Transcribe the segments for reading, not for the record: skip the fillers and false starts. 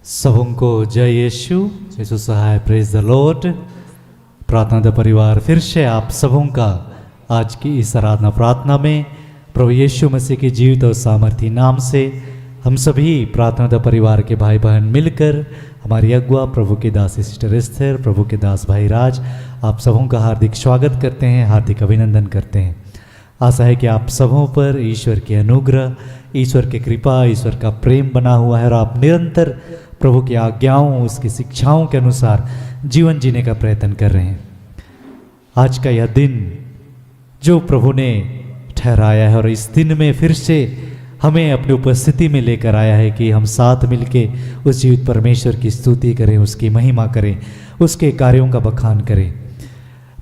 सबको जय यीशु यीशु सहाय praise the Lord. प्रार्थना द परिवार फिर से आप सबों का आज की इस आराधना प्रार्थना में प्रभु यीशु मसीह के जीवित और सामर्थी नाम से हम सभी प्रार्थना द परिवार के भाई बहन मिलकर हमारी अगुआ प्रभु के दास सिस्टर एस्थर, प्रभु के दास भाई राज, आप सबों का हार्दिक स्वागत करते हैं, हार्दिक अभिनंदन करते हैं। आशा है कि आप सबों पर ईश्वर की अनुग्रह, ईश्वर की कृपा, ईश्वर का प्रेम बना हुआ है और आप निरंतर प्रभु की आज्ञाओं, उसकी शिक्षाओं के अनुसार जीवन जीने का प्रयत्न कर रहे हैं। आज का यह दिन जो प्रभु ने ठहराया है और इस दिन में फिर से हमें अपनी उपस्थिति में लेकर आया है कि हम साथ मिलके उस जीवित परमेश्वर की स्तुति करें, उसकी महिमा करें, उसके कार्यों का बखान करें।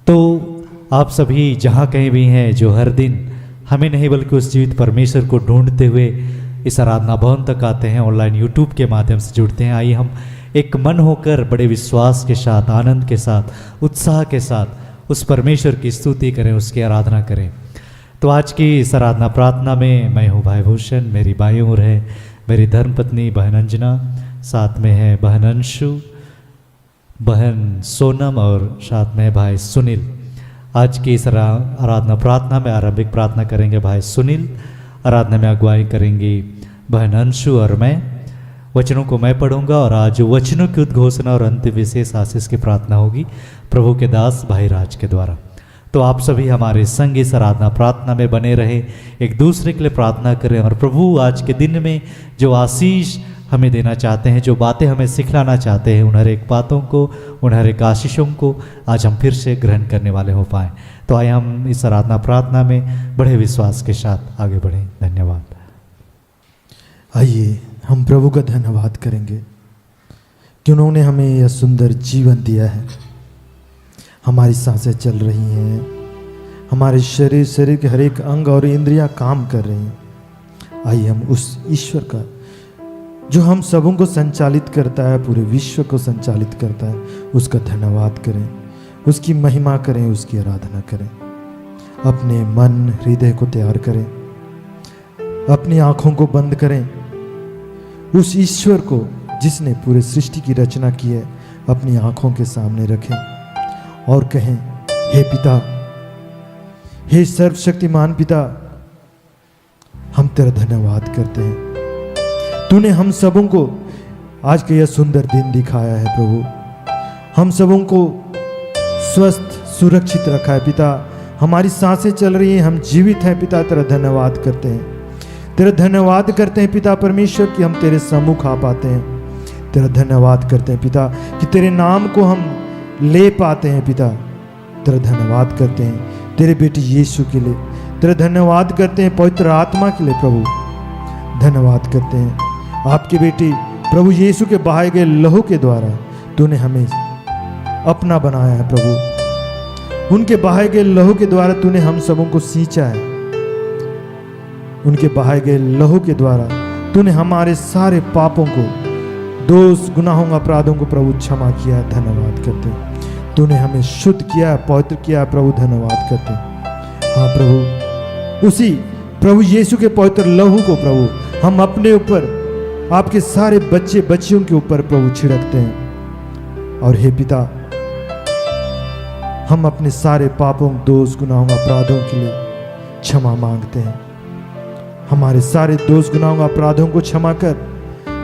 तो आप सभी जहाँ कहीं भी हैं जो हर दिन हमें नहीं बल्कि उस जीवित परमेश्वर को ढूंढते हुए इस आराधना भवन तक आते हैं, ऑनलाइन यूट्यूब के माध्यम से जुड़ते हैं, आइए हम एक मन होकर बड़े विश्वास के साथ, आनंद के साथ, उत्साह के साथ उस परमेश्वर की स्तुति करें, उसकी आराधना करें। तो आज की इस आराधना प्रार्थना में मैं हूँ भाई भूषण, मेरी बाईं ओर है मेरी धर्मपत्नी बहन अंजना, साथ में है बहन अंशु, बहन सोनम और साथ में भाई सुनील। आज की इस आराधना प्रार्थना में आरंभिक प्रार्थना करेंगे भाई सुनील, आराधना में अगुवाई करेंगी बहन अंशु और मैं। वचनों को मैं पढ़ूंगा और आज वचनों की उद्घोषणा और अंतिम विशेष आशीष की प्रार्थना होगी प्रभु के दास भाई राज के द्वारा। तो आप सभी हमारे संग इस आराधना प्रार्थना में बने रहे, एक दूसरे के लिए प्रार्थना करें और प्रभु आज के दिन में जो आशीष हमें देना चाहते हैं, जो बातें हमें सिखलाना चाहते हैं, उन हर एक बातों को, उन हर एक आशीषों को आज हम फिर से ग्रहण करने वाले हो पाएँ। तो आइए हम इस आराधना प्रार्थना में बड़े विश्वास के साथ आगे बढ़ें। धन्यवाद। आइए हम प्रभु का धन्यवाद करेंगे कि उन्होंने हमें यह सुंदर जीवन दिया है। हमारी सांसें चल रही हैं, हमारे शरीर के हर एक अंग और इंद्रियां काम कर रही हैं। आइए हम उस ईश्वर का जो हम सबों को संचालित करता है, पूरे विश्व को संचालित करता है, उसका धन्यवाद करें, उसकी महिमा करें, उसकी आराधना करें। अपने मन हृदय को तैयार करें, अपनी आंखों को बंद करें, उस ईश्वर को जिसने पूरे सृष्टि की रचना की है अपनी आंखों के सामने रखें और कहें, हे पिता, हे सर्वशक्तिमान पिता, हम तेरा धन्यवाद करते हैं। तूने हम सबों को आज का यह सुंदर दिन दिखाया है प्रभु, हम सबों को स्वस्थ सुरक्षित रखा है पिता। हमारी सांसें चल रही हैं, हम जीवित हैं पिता, तेरा धन्यवाद करते हैं। तेरा धन्यवाद करते हैं पिता परमेश्वर कि हम तेरे सम्मुख आ पाते हैं। तेरा धन्यवाद करते हैं पिता कि तेरे नाम को हम ले पाते हैं पिता। तेरा धन्यवाद करते हैं तेरे बेटे यीशु के लिए, तेरा धन्यवाद करते हैं पवित्र आत्मा के लिए प्रभु। धन्यवाद करते हैं आपके बेटे प्रभु यीशु के बहाए गए लहू के द्वारा तूने हमें अपना बनाया है प्रभु। उनके बहाए गए लहू के द्वारा तूने हम सबों को सींचा है। उनके बहाए गए लहू के द्वारा तूने हमारे सारे पापों को, दोष, गुनाहों, अपराधों को प्रभु क्षमा किया है। धन्यवाद करते हैं तूने हमें शुद्ध किया, पवित्र किया प्रभु। धन्यवाद करते हैं। हाँ प्रभु, उसी प्रभु यीशु के पवित्र लहू को प्रभु हम अपने ऊपर, आपके सारे बच्चे बच्चियों के ऊपर प्रभु छिड़कते हैं। और हे पिता, हम अपने सारे पापों, दोष, गुनाहों, अपराधों के लिए क्षमा मांगते हैं। हमारे सारे दोष, गुनाहों, अपराधों को क्षमा कर,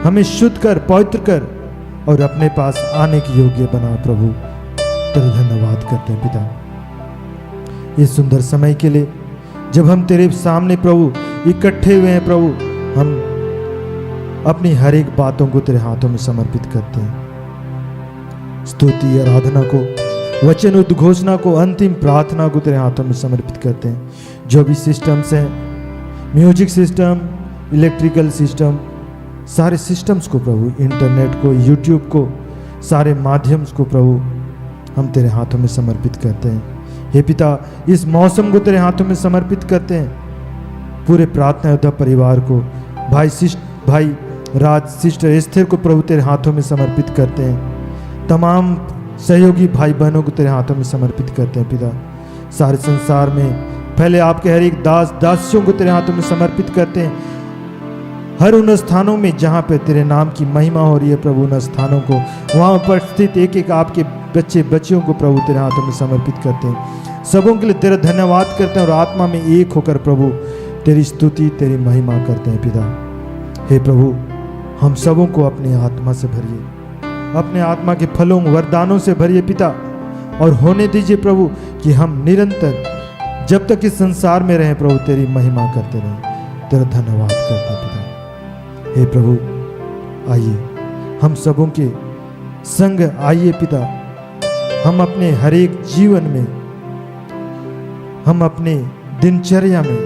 हमें शुद्ध कर, पवित्र कर और अपने पास आने के योग्य बना प्रभु। तेरा धन्यवाद करते हैं पिता इस सुंदर समय के लिए जब हम तेरे सामने प्रभु इकट्ठे हुए हैं प्रभु। हम अपनी हर एक बातों को तेरे हाथों में समर्पित करते हैं। स्तुति, आराधना को, वचन उद्घोषणा को, अंतिम प्रार्थना को तेरे हाथों में समर्पित करते हैं। जो भी सिस्टम्स हैं, म्यूजिक सिस्टम, इलेक्ट्रिकल सिस्टम, सारे सिस्टम्स को प्रभु, इंटरनेट को, यूट्यूब को, सारे माध्यम्स को प्रभु हम तेरे हाथों में समर्पित करते हैं। हे पिता, इस मौसम को तेरे हाथों में समर्पित करते हैं। पूरे प्रार्थना योद्धा परिवार को, भाई राज, सिस्टर एस्थर को प्रभु तेरे हाथों में समर्पित करते हैं। तमाम सहयोगी भाई बहनों को तेरे हाथों में समर्पित करते हैं पिता। सारे संसार में पहले आपके हर एक दास दासियों को तेरे हाथों में समर्पित करते हैं। हर उन स्थानों में जहाँ पे तेरे नाम की महिमा हो रही है प्रभु, उन स्थानों को, वहाँ पर स्थित एक एक आपके बच्चे बच्चियों को प्रभु तेरे हाथों में समर्पित करते हैं। सबों के लिए तेरा धन्यवाद करते हैं और आत्मा में एक होकर प्रभु तेरी स्तुति तेरी महिमा करते हैं पिता। हे प्रभु, हम सबों को अपनी आत्मा से भरिए, अपने आत्मा के फलों वरदानों से भरिए पिता, और होने दीजिए प्रभु कि हम निरंतर जब तक इस संसार में रहें प्रभु तेरी महिमा करते रहें, तेरा धन्यवाद करते हैं पिता। हे प्रभु, आइए हम सबों के संग आइए पिता, हम अपने हर एक जीवन में, हम अपने दिनचर्या में,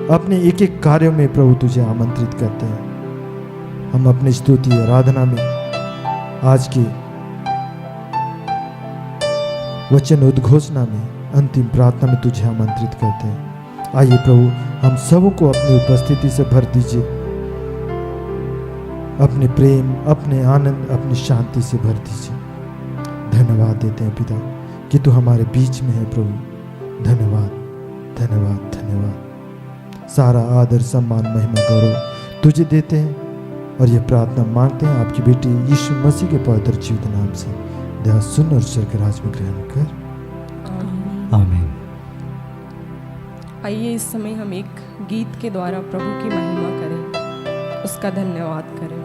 अपने एक एक कार्यों में प्रभु तुझे आमंत्रित करते हैं। हम अपनी स्तुति आराधना में, आज की वचन उद्घोषणा में, अंतिम प्रार्थना में तुझे आमंत्रित करते हैं। आइए प्रभु, हम सबों को अपनी उपस्थिति से भर दीजिए, अपने प्रेम, अपने आनंद, अपनी शांति से भर दीजिए। धन्यवाद देते हैं पिता कि तू हमारे बीच में है प्रभु। धन्यवाद धन्यवाद धन्यवाद। सारा आदर सम्मान महिमा गौरव तुझे देते हैं और ये प्रार्थना मांगते हैं आपकी बेटी यीशु मसीह के पवित्र जीवित नाम से। दया सुन और स्वर्ग राज में ग्रहण कर। आमीन। आइए इस समय हम एक गीत के द्वारा प्रभु की महिमा करें, उसका धन्यवाद करें।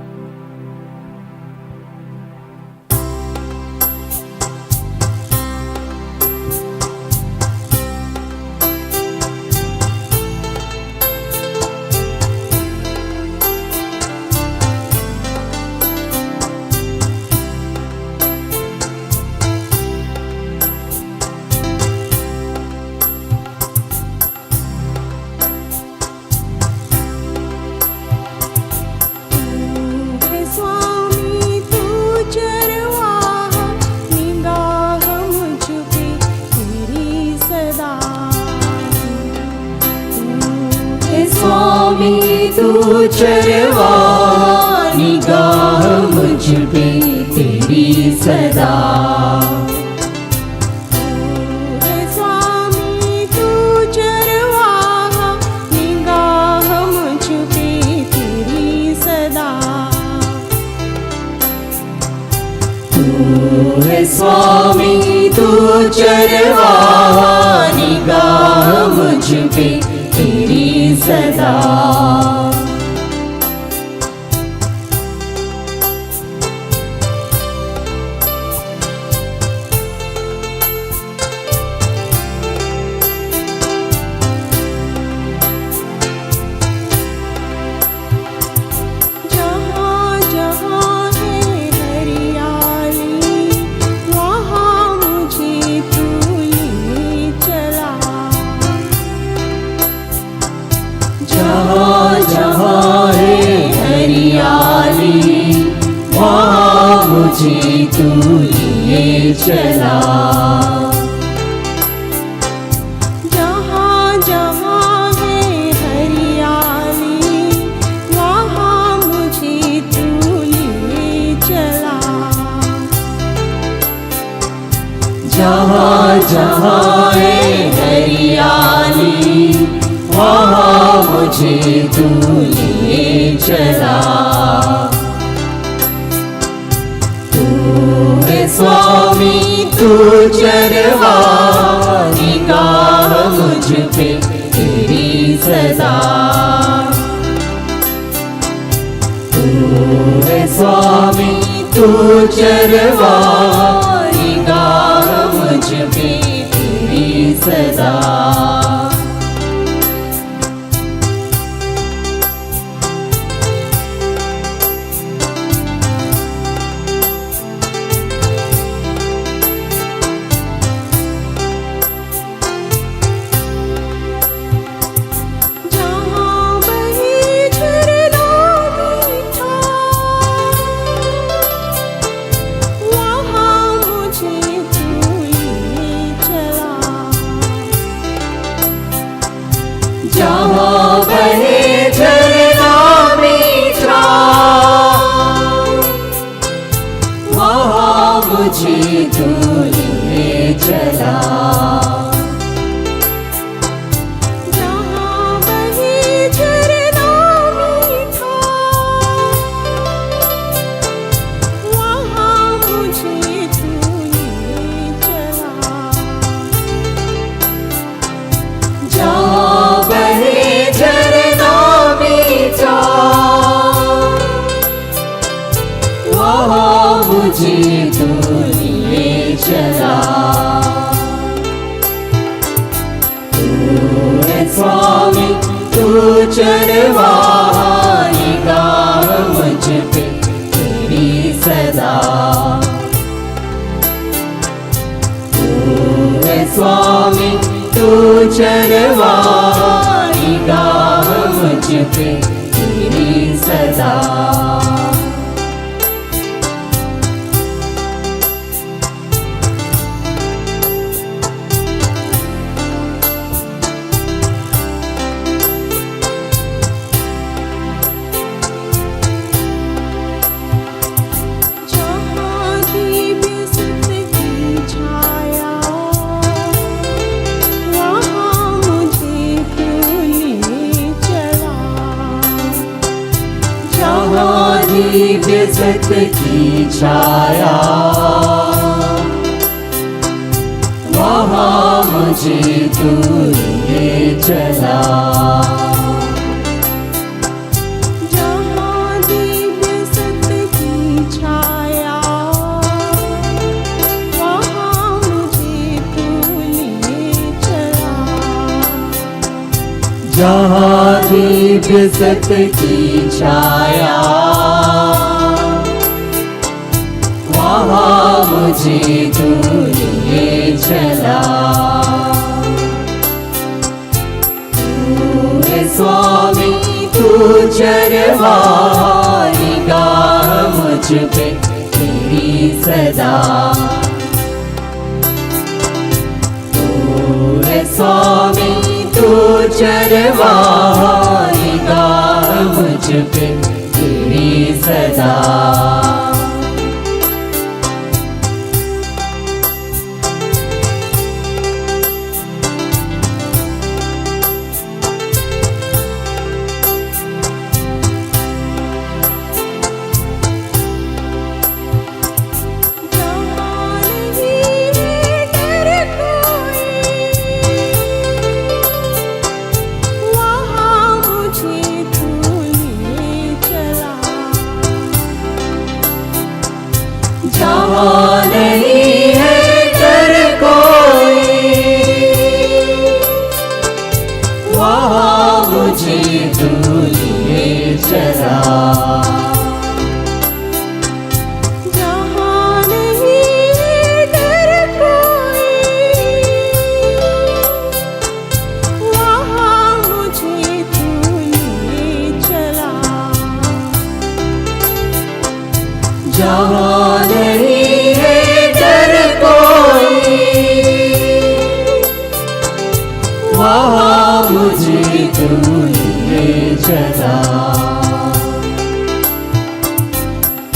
तू चरवा निगाह मुझ पे तेरी सदा। स्वामी तू चरवा निगाह मुझ पे तेरी सदा। तू है स्वामी तू चरवा निगाह मुझ पे तेरी सदा। मुझे तू लिए चला। जहाँ जहाँ है हरियाली वहाँ मुझे तू लिए चला। जहाँ जहाँ है हरियाली वहाँ मुझे तू लिए चला। स्वामी तू चरवा निगाह मुझ पे तेरी सदा। तू है स्वामी तू चरवा निगाह मुझ पे तेरी सदा। मुझे तू लिए चला। तू है स्वामी तू चरवाहा, निगाह मुझ पे तेरी सदा। तू है स्वामी तू चरवाहा, निगाह मुझ पे तेरी सदा। दिव्य सत्य की छाया, वहाँ मुझे तू लिए चला। जहाँ दिव्य सत्य की छाया, वहाँ मुझे तू लिए चला। जहाँ दिव्य सत्य की छाया, वहाँ मुझे तू लिए चला। तू है स्वामी तू चरवाहा, निगाह मुझ पे तेरी सदा। तू है स्वामी तू चरवाहा, निगाह मुझ पे तेरी सदा। जहाँ नहीं है डर कोई, वहाँ मुझे तू लिए चला। जहाँ नहीं डर कोई, वहाँ मुझे तू लिए चला। जहाँ नहीं है डर कोई, वहाँ मुझे तू लिए चला।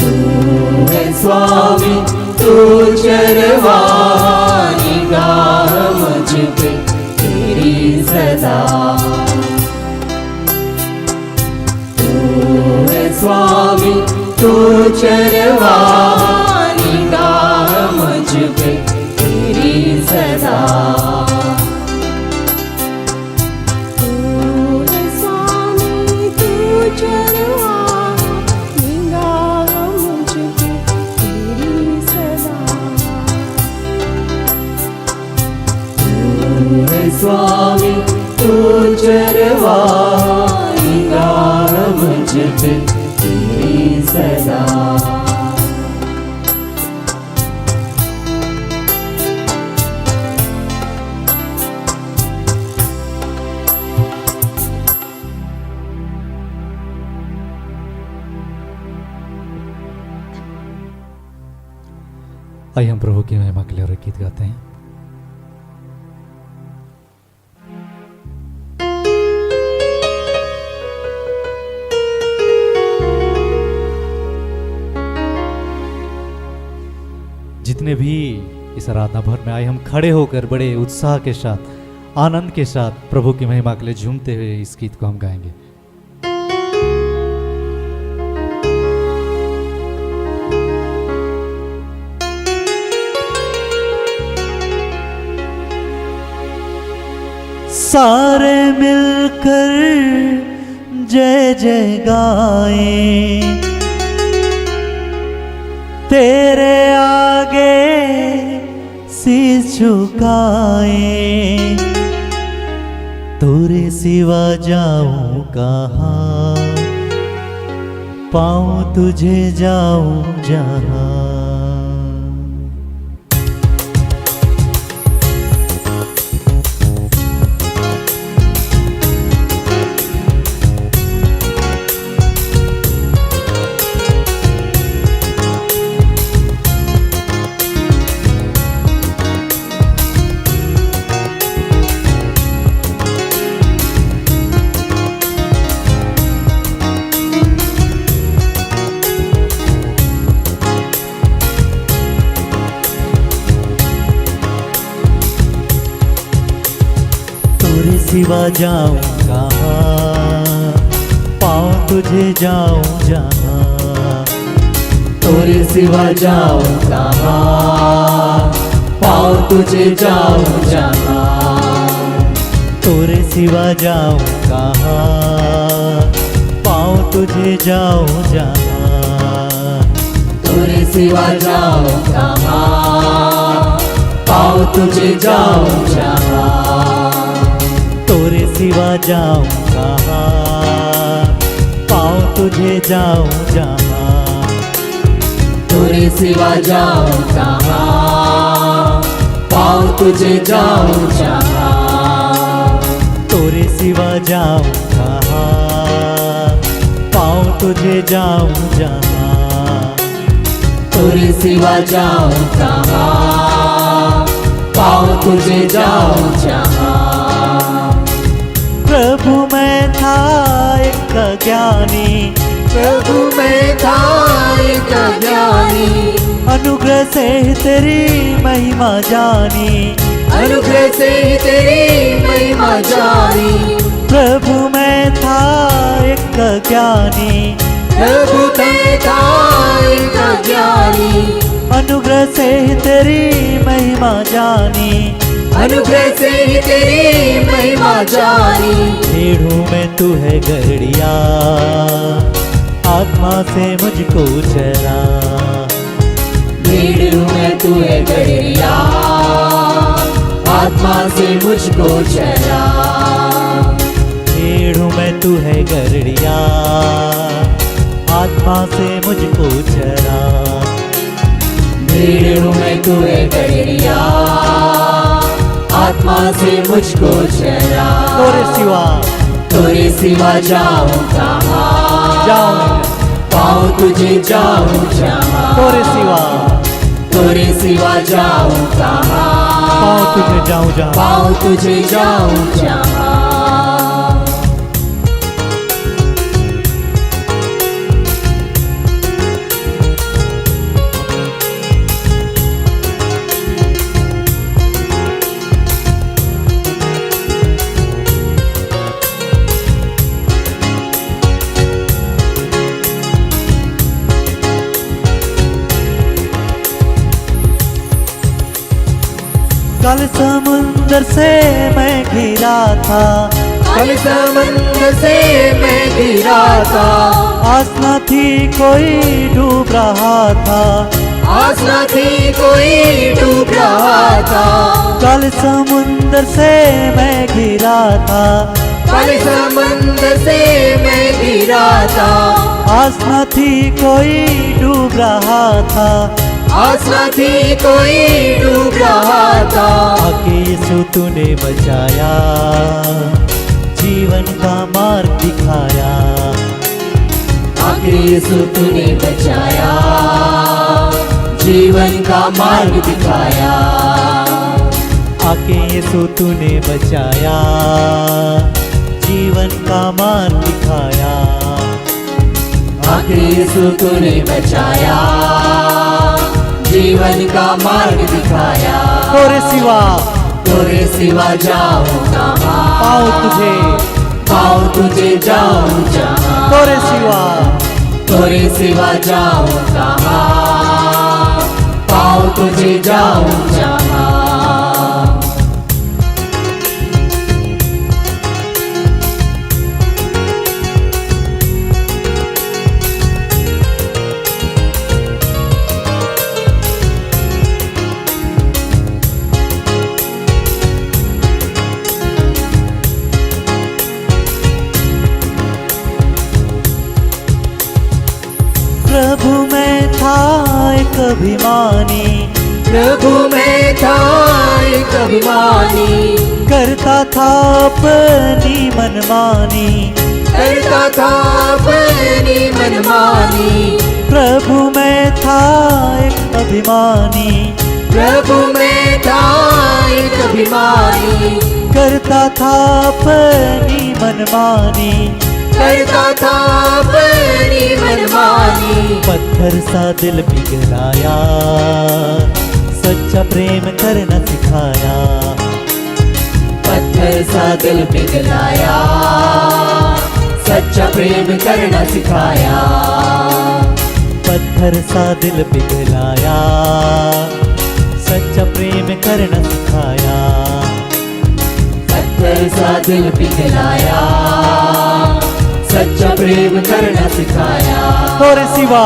तू है स्वामी तू चरवाहा, निगाह मुझ पे तेरी सदा। तू है स्वामी तू चरवाहा, निगाह मुझ पे तेरी सदा। तू है स्वामी तू चरवाहा, निगाह मुझ पे तेरी सदा। तू है स्वामी तू चरवाहा, निगाह मुझ पे तेरी सदा। आइए हम प्रभु की महिमा के लिए और एक गीत गाते हैं। जितने भी इस आराधना भर में आए, हम खड़े होकर बड़े उत्साह के साथ, आनंद के साथ प्रभु की महिमा के लिए झूमते हुए इस गीत को हम गाएंगे। सारे मिलकर जय जय गाएं, तेरे झुकाए, तोरे सिवा जाऊं कहाँ, पाऊं तुझे जाऊं जहाँ। तोरे सिवा जाऊं कहाँ, पाऊं तुझे जाऊं जहाँ। तोरे सिवा जाऊं कहाँ, पाऊं तुझे जाऊं जहाँ। तोरे सिवा जाऊं कहाँ, पाऊं तुझे जाऊं जहाँ। तोरे सिवा जाऊं कहाँ, पाऊं तुझे जाऊं जहाँ। तोरे सिवा जाऊं कहाँ, पाऊं तुझे जाऊं जहाँ। तोरे सिवा जाऊं कहाँ, पाऊं तुझे जाऊं जहाँ। तोरे सिवा जाऊं कहाँ, पाऊं तुझे जाऊं जहाँ। तोरे सिवा जाऊं कहाँ, पाऊं तुझे जाऊं जहाँ। प्रभु मैं था एक ज्ञानी, प्रभु मैं था एक ज्ञानी, अनुग्रह से तेरी महिमा जानी। अनुग्रह से तेरी महिमा जानी। प्रभु मैं था एक ज्ञानी, प्रभु मैं था एक ज्ञानी, अनुग्रह से तेरी महिमा जानी। अनुग्रह से तेरी महिमा जानी। भेड़ों में तू है गड़िया, आत्मा से मुझको चरा। भीड़ में तू है गड़िया, आत्मा से मुझको चरा। भेड़ों में तू है गड़िया, आत्मा से मुझको चरा। भीड़ में तू है गड़िया, आत्मा से मुझको चरा। तोरे सिवा, तोरे सिवा जाऊं कहाँ, जाऊं पाऊं तुझे जाऊं जहाँ। तोरे सिवा, तोरे सिवा जाऊं कहाँ, पाऊं तुझे जाऊं जहाँ। पाऊं तुझे जाऊं जहाँ। कल समुंदर से मैं घिरा था, कल समंदर से मैं घिरा था। आस न थी कोई डूब रहा था। आस न थी कोई डूब रहा था। कल समुंदर से मैं घिरा था। कल समंदर से मैं घिरा था। आस न थी कोई डूब रहा था। आस न थी कोई डूब रहा था। आके यीशु तूने बचाया, जीवन का मार्ग दिखाया। आके यीशु तूने बचाया, जीवन का मार्ग दिखाया। आके यीशु तूने बचाया, जीवन का मार्ग दिखाया। आके यीशु तूने बचाया, जीवन का मार्ग दिखाया। तोरे सिवा, तोरे सिवा जाऊं कहाँ, पाऊं तुझे, पाऊं तुझे जाऊं जहाँ। तोरे सिवा, तोरे सिवा जाऊं कहाँ, पाऊं तुझे जाऊं जहाँ। एक अभिमानी, प्रभु में था एक अभिमानी, करता था अपनी मनमानी, करता था अपनी मनमानी। प्रभु में था एक अभिमानी, प्रभु में था एक अभिमानी, करता था अपनी मनमानी, करता था अपनी मनमानी। पत्थर सा दिल पिघलाया, सच्चा प्रेम करना सिखाया, पत्थर सा दिल पिघलाया, सच्चा प्रेम करना सिखाया। पत्थर सा दिल पिघलाया, सच्चा प्रेम करना सिखाया, पत्थर सा दिल पिघलाया, सच्चा प्रेम करना सिखाया। तोरे सिवा,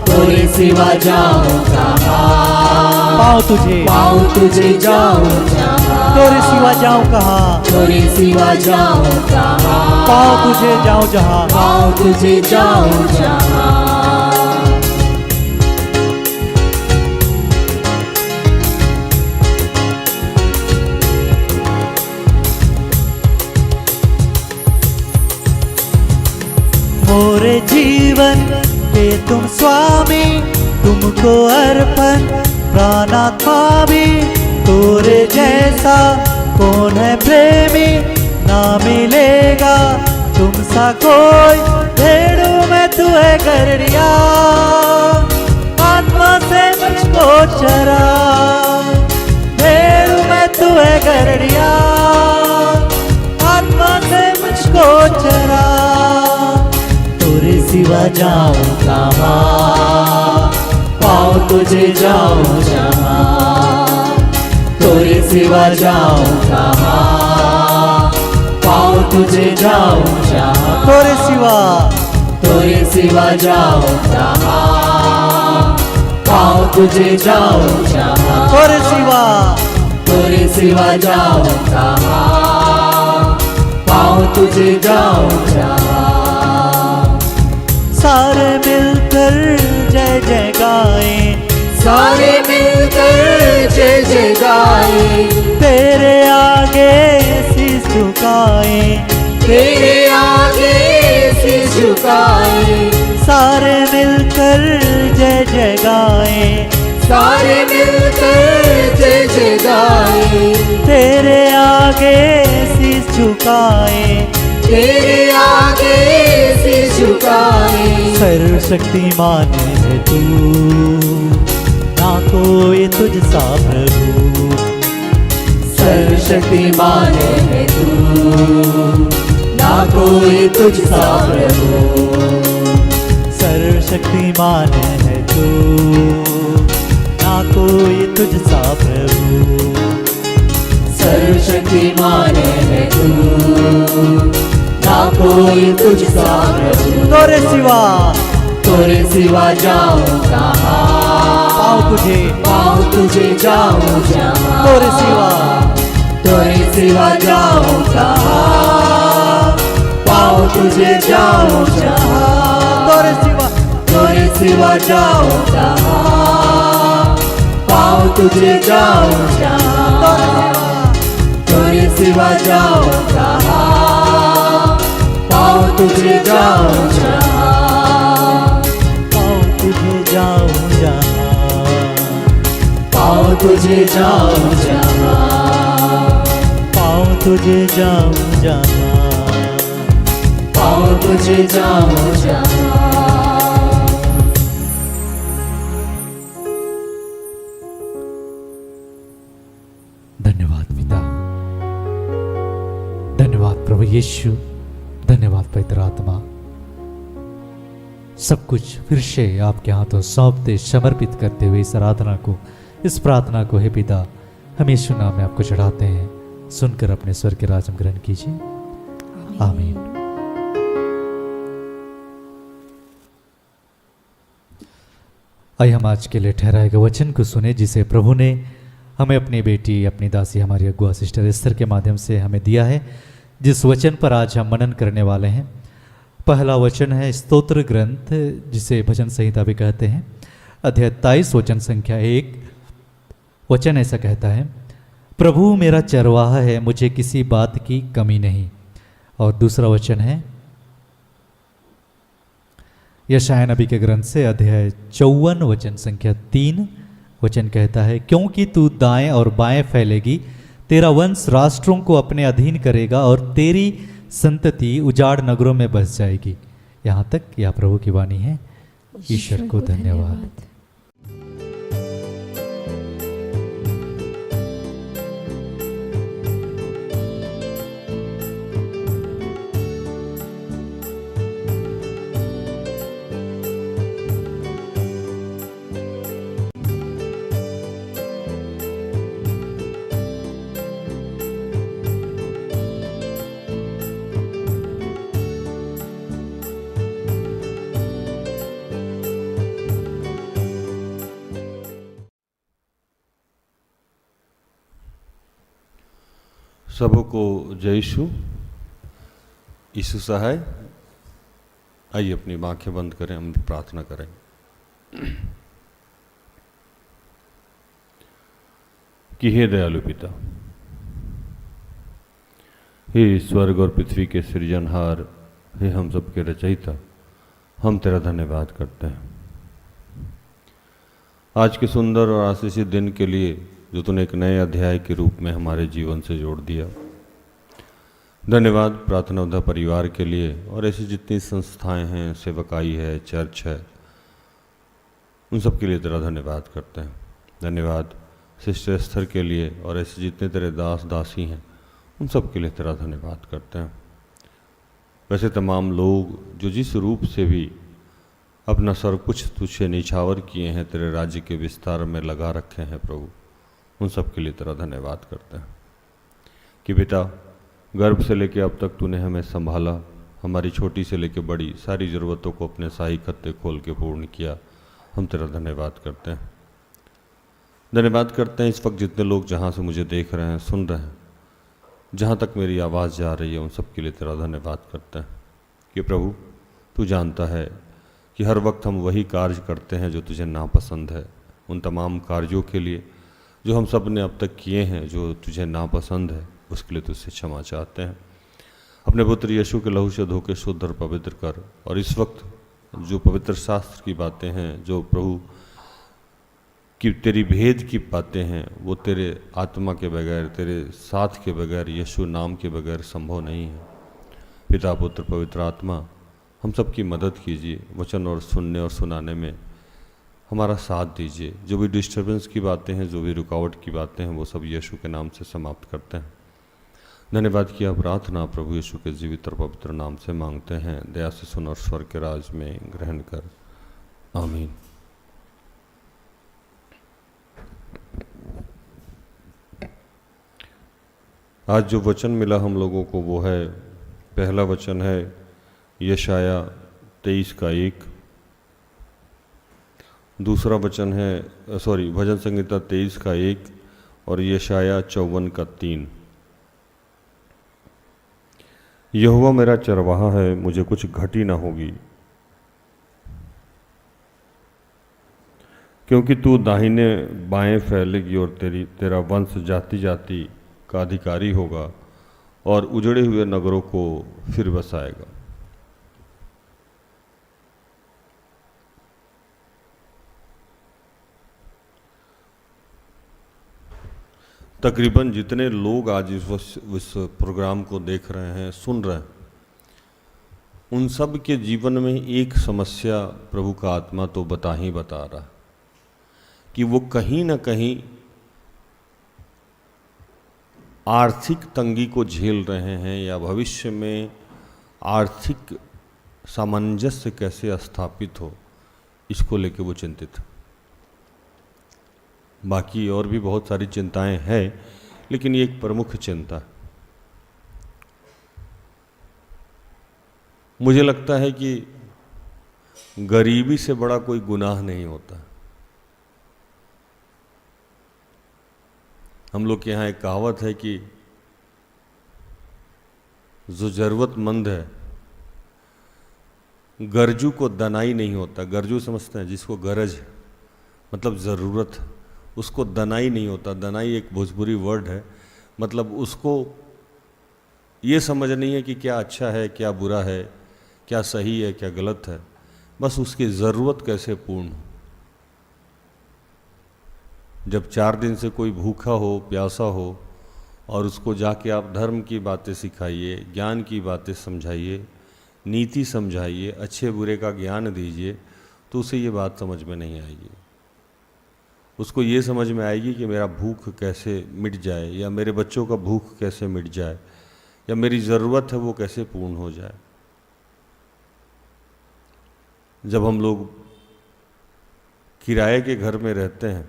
तोरे सिवा जाऊं कहाँ, पाऊं तुझे, पाऊं तुझे जाऊं जहाँ। तोरे सिवा जाऊं कहाँ, तोरे सिवा जाऊं कहाँ, पाऊं तुझे जाऊं जहाँ। पाऊं तुझे जाऊं जहाँ। मोरे जीवन के तुम स्वामी, तुमको अर्पण प्राणात्मा भी। तोरे जैसा कौन है प्रेमी, ना मिलेगा तुम सा कोई। भेड़ू में तू है गरड़िया, आत्मा से मुझको चरा। भेड़ू में तू है गरड़िया, आत्मा से मुझको चरा। तोरे सिवा जाऊं कहाँ, पाऊं तुझे जाऊं जहाँ। तोरे सिवा जाऊं कहाँ, पाऊं तुझे जाऊं जहाँ। तोरे सिवा, तोरे सिवा जाऊं कहाँ, पाऊं तुझे जाऊं जहाँ। तोरे सिवा, तोरे सिवा जाऊं कहाँ, पाऊं तुझे जाऊं जहाँ। सारे मिलकर जय जय गाएं, सारे मिलकर जय जय गाएं। तेरे आगे शीश झुकाएं, तेरे आगे सिर झुकाएं। सारे मिलकर जय जय गाएं। सारे मिलकर जय जय गाएं। तेरे आगे शीश झुकाएं, तेरे आगे सिर झुकाएं। सर्वशक्तिमान है तू, ना कोई तुझ सा प्रभु। सर्वशक्तिमान है तू, ना कोई तुझ सा प्रभु। सर्वशक्तिमान है तू, ना कोई तुझ सा प्रभु। सर्वशक्तिमान है तू, ना कोई तुझ सा प्रभु। तोरे सिवा, तोरे सिवा जाऊं कहाँ, पाऊं तुझे, पाऊं तुझे जाऊं जहाँ। तोरे सिवा, तोरे सिवा जाऊं कहाँ, पाऊं तुझे जाऊं जहाँ। तोरे सिवा, तोरे सिवा जाऊं कहाँ, पाऊं तुझे जाऊं जहाँ। तोरे सिवा जाऊं कहाँ, पाऊं तुझे जाऊं जहाँ। पाऊं तुझे जाऊं जहाँ। पाऊं तुझे जाऊं जहाँ। पाऊं तुझे जाऊं जहाँ। पाऊं तुझे जाऊं जहाँ। धन्यवाद पिता, धन्यवाद प्रभु यीशु, धन्यवाद पवित्र आत्मा। सब कुछ फिर से आपके हाथों सौंपते समर्पित करते हुए इस आराधना को, इस प्रार्थना को हे पिता हम यीशु नाम में आपको चढ़ाते हैं। सुनकर अपने स्वर के राज में ग्रहण कीजिए। आमीन। आइए हम आज के लिए ठहराए गए वचन को सुने, जिसे प्रभु ने हमें अपनी बेटी, अपनी दासी, हमारी अगुआ सिस्टर एस्तर के माध्यम से हमें दिया है। जिस वचन पर आज हम मनन करने वाले हैं, पहला वचन है स्तोत्र ग्रंथ, जिसे भजन संहिता भी कहते हैं, अध्याय 23 वचन संख्या 1 वचन ऐसा कहता है, प्रभु मेरा चरवाहा है, मुझे किसी बात की कमी नहीं। और दूसरा वचन है यशायाह नबी के ग्रंथ से अध्याय 54 वचन संख्या 3 वचन कहता है, क्योंकि तू दाएं और बाएं फैलेगी, तेरा वंश राष्ट्रों को अपने अधीन करेगा और तेरी संतति उजाड़ नगरों में बस जाएगी। यहाँ तक यह प्रभु की वाणी है। ईश्वर को धन्यवाद। सबको जय यीशु। यीशु सहाय। आइए अपनी आंखें बंद करें, हम प्रार्थना करें। कि हे दयालु पिता, हे स्वर्ग और पृथ्वी के सृजनहार, हे हम सब के रचयिता, हम तेरा धन्यवाद करते हैं आज के सुंदर और आशीषित दिन के लिए जो तूने एक नए अध्याय के रूप में हमारे जीवन से जोड़ दिया। धन्यवाद प्रार्थना उद्धा परिवार के लिए और ऐसी जितनी संस्थाएं हैं, सेवकाई है, चर्च है, उन सब के लिए तेरा धन्यवाद करते हैं। धन्यवाद सिस्टर एस्थर के लिए और ऐसे जितने तेरे दास दासी हैं, उन सब के लिए तेरा धन्यवाद करते हैं। वैसे तमाम लोग जो जिस रूप से भी अपना सर कुछ तुझे निछावर किए हैं, तेरे राज्य के विस्तार में लगा रखे हैं प्रभु, उन सब के लिए तेरा धन्यवाद करते हैं। कि बेटा, गर्भ से लेकर अब तक तूने हमें संभाला, हमारी छोटी से लेकर बड़ी सारी ज़रूरतों को अपने शाही खत्ते खोल के पूर्ण किया, हम तेरा धन्यवाद करते हैं। धन्यवाद करते हैं इस वक्त जितने लोग जहाँ से मुझे देख रहे हैं, सुन रहे हैं, जहाँ तक मेरी आवाज़ जा रही है, उन सब के लिए तेरा धन्यवाद करते हैं। कि प्रभु तू जानता है कि हर वक्त हम वही कार्य करते हैं जो तुझे नापसंद है। उन तमाम कार्यों के लिए जो हम सब ने अब तक किए हैं जो तुझे नापसंद है, उसके लिए तुझसे क्षमा चाहते हैं। अपने पुत्र यीशु के लहू से धो के शुद्ध और पवित्र कर। और इस वक्त जो पवित्र शास्त्र की बातें हैं, जो प्रभु की तेरी भेद की बातें हैं, वो तेरे आत्मा के बगैर, तेरे साथ के बगैर, यीशु नाम के बगैर संभव नहीं है। पिता पुत्र पवित्र आत्मा हम सब की मदद कीजिए, वचन और सुनने और सुनाने में हमारा साथ दीजिए। जो भी डिस्टर्बेंस की बातें हैं, जो भी रुकावट की बातें हैं, वो सब यीशु के नाम से समाप्त करते हैं। धन्यवाद किया प्रार्थना प्रभु यीशु के जीवित और पवित्र नाम से मांगते हैं। दया से सुन और स्वर्ग के राज में ग्रहण कर, आमीन। आज जो वचन मिला हम लोगों को वो है, पहला वचन है यशायाह 23 का 1। दूसरा वचन है भजन संहिता 23 का 1 और यशायाह 54 का 3। यहोवा मेरा चरवाहा है, मुझे कुछ घटी ना होगी, क्योंकि तू दाहिने बाएं फैलेगी और तेरा वंश जाति जाति का अधिकारी होगा और उजड़े हुए नगरों को फिर बसाएगा। तकरीबन जितने लोग आज इस प्रोग्राम को देख रहे हैं, सुन रहे हैं, उन सब के जीवन में एक समस्या प्रभु का आत्मा तो बता रहा कि वो कहीं ना कहीं आर्थिक तंगी को झेल रहे हैं या भविष्य में आर्थिक सामंजस्य कैसे स्थापित हो, इसको लेके वो चिंतित है। बाकी और भी बहुत सारी चिंताएं हैं, लेकिन ये एक प्रमुख चिंता है। मुझे लगता है कि गरीबी से बड़ा कोई गुनाह नहीं होता। हम लोग के यहाँ एक कहावत है कि जो जरूरतमंद है, गरजू को दनाई नहीं होता। गरजू समझते हैं जिसको गरज है, मतलब ज़रूरत, उसको दनाई नहीं होता। दनाई एक भोजपुरी वर्ड है, मतलब उसको ये समझ नहीं है कि क्या अच्छा है, क्या बुरा है, क्या सही है, क्या गलत है, बस उसकी ज़रूरत कैसे पूर्ण हो। जब 4 दिन से कोई भूखा हो, प्यासा हो, और उसको जाके आप धर्म की बातें सिखाइए, ज्ञान की बातें समझाइए, नीति समझाइए, अच्छे बुरे का ज्ञान दीजिए, तो उसे ये बात समझ में नहीं आएगी। उसको ये समझ में आएगी कि मेरा भूख कैसे मिट जाए, या मेरे बच्चों का भूख कैसे मिट जाए, या मेरी ज़रूरत है वो कैसे पूर्ण हो जाए। जब हम लोग किराए के घर में रहते हैं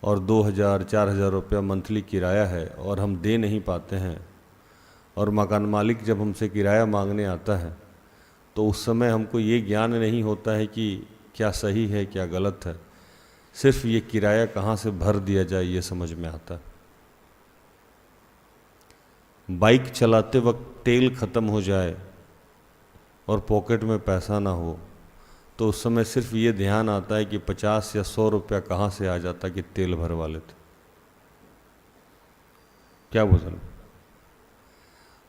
और 2000-4000 रुपया मंथली किराया है और हम दे नहीं पाते हैं, और मकान मालिक जब हमसे किराया मांगने आता है, तो उस समय हमको ये ज्ञान नहीं होता है कि क्या सही है, क्या गलत है। सिर्फ ये किराया कहाँ से भर दिया जाए ये समझ में आता है। बाइक चलाते वक्त तेल ख़त्म हो जाए और पॉकेट में पैसा ना हो, तो उस समय सिर्फ ये ध्यान आता है कि 50 या 100 रुपया कहाँ से आ जाता कि तेल भरवा लेते। क्या बोल,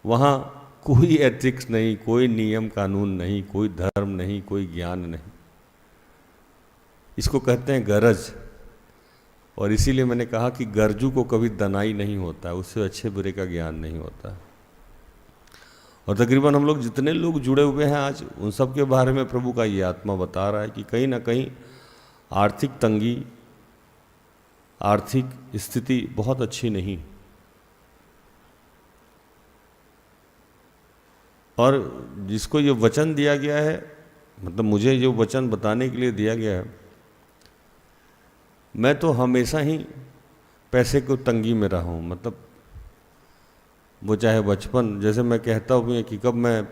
वहाँ कोई एथिक्स नहीं, कोई नियम कानून नहीं, कोई धर्म नहीं, कोई ज्ञान नहीं। इसको कहते हैं गरज। और इसीलिए मैंने कहा कि गरजू को कभी दनाई नहीं होता है, उससे अच्छे बुरे का ज्ञान नहीं होता है। और तकरीबन हम लोग जितने लोग जुड़े हुए हैं आज, उन सब के बारे में प्रभु का ये आत्मा बता रहा है कि कहीं ना कहीं आर्थिक तंगी, आर्थिक स्थिति बहुत अच्छी नहीं। और जिसको ये वचन दिया गया है, मतलब मुझे जो वचन बताने के लिए दिया गया है, मैं तो हमेशा ही पैसे को तंगी में रहा हूँ। मतलब वो चाहे बचपन, जैसे मैं कहता हूँ कि कब मैं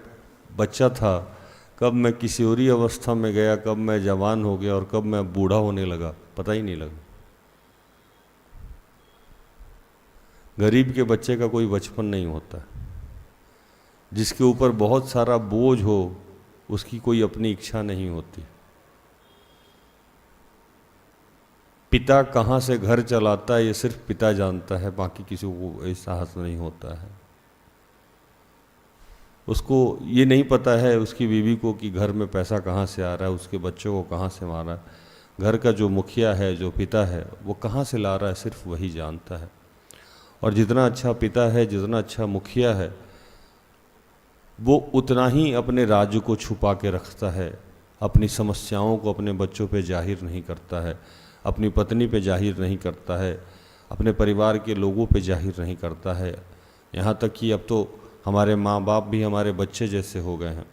बच्चा था, कब मैं किशोरी अवस्था में गया, कब मैं जवान हो गया और कब मैं बूढ़ा होने लगा, पता ही नहीं लगा। गरीब के बच्चे का कोई बचपन नहीं होता। जिसके ऊपर बहुत सारा बोझ हो, उसकी कोई अपनी इच्छा नहीं होती। पिता कहाँ से घर चलाता है ये सिर्फ पिता जानता है, बाकी किसी को एहसास नहीं होता है। उसको ये नहीं पता है उसकी बीवी को कि घर में पैसा कहाँ से आ रहा है, उसके बच्चों को कहाँ से मारा है। घर का जो मुखिया है, जो पिता है, वो कहाँ से ला रहा है सिर्फ वही जानता है। और जितना अच्छा पिता है, जितना अच्छा मुखिया है, वो उतना ही अपने राज्य को छुपा के रखता है, अपनी समस्याओं को अपने बच्चों पे जाहिर नहीं करता है, अपनी पत्नी पे जाहिर नहीं करता है, अपने परिवार के लोगों पे जाहिर नहीं करता है। यहाँ तक कि अब तो हमारे माँ बाप भी हमारे बच्चे जैसे हो गए हैं।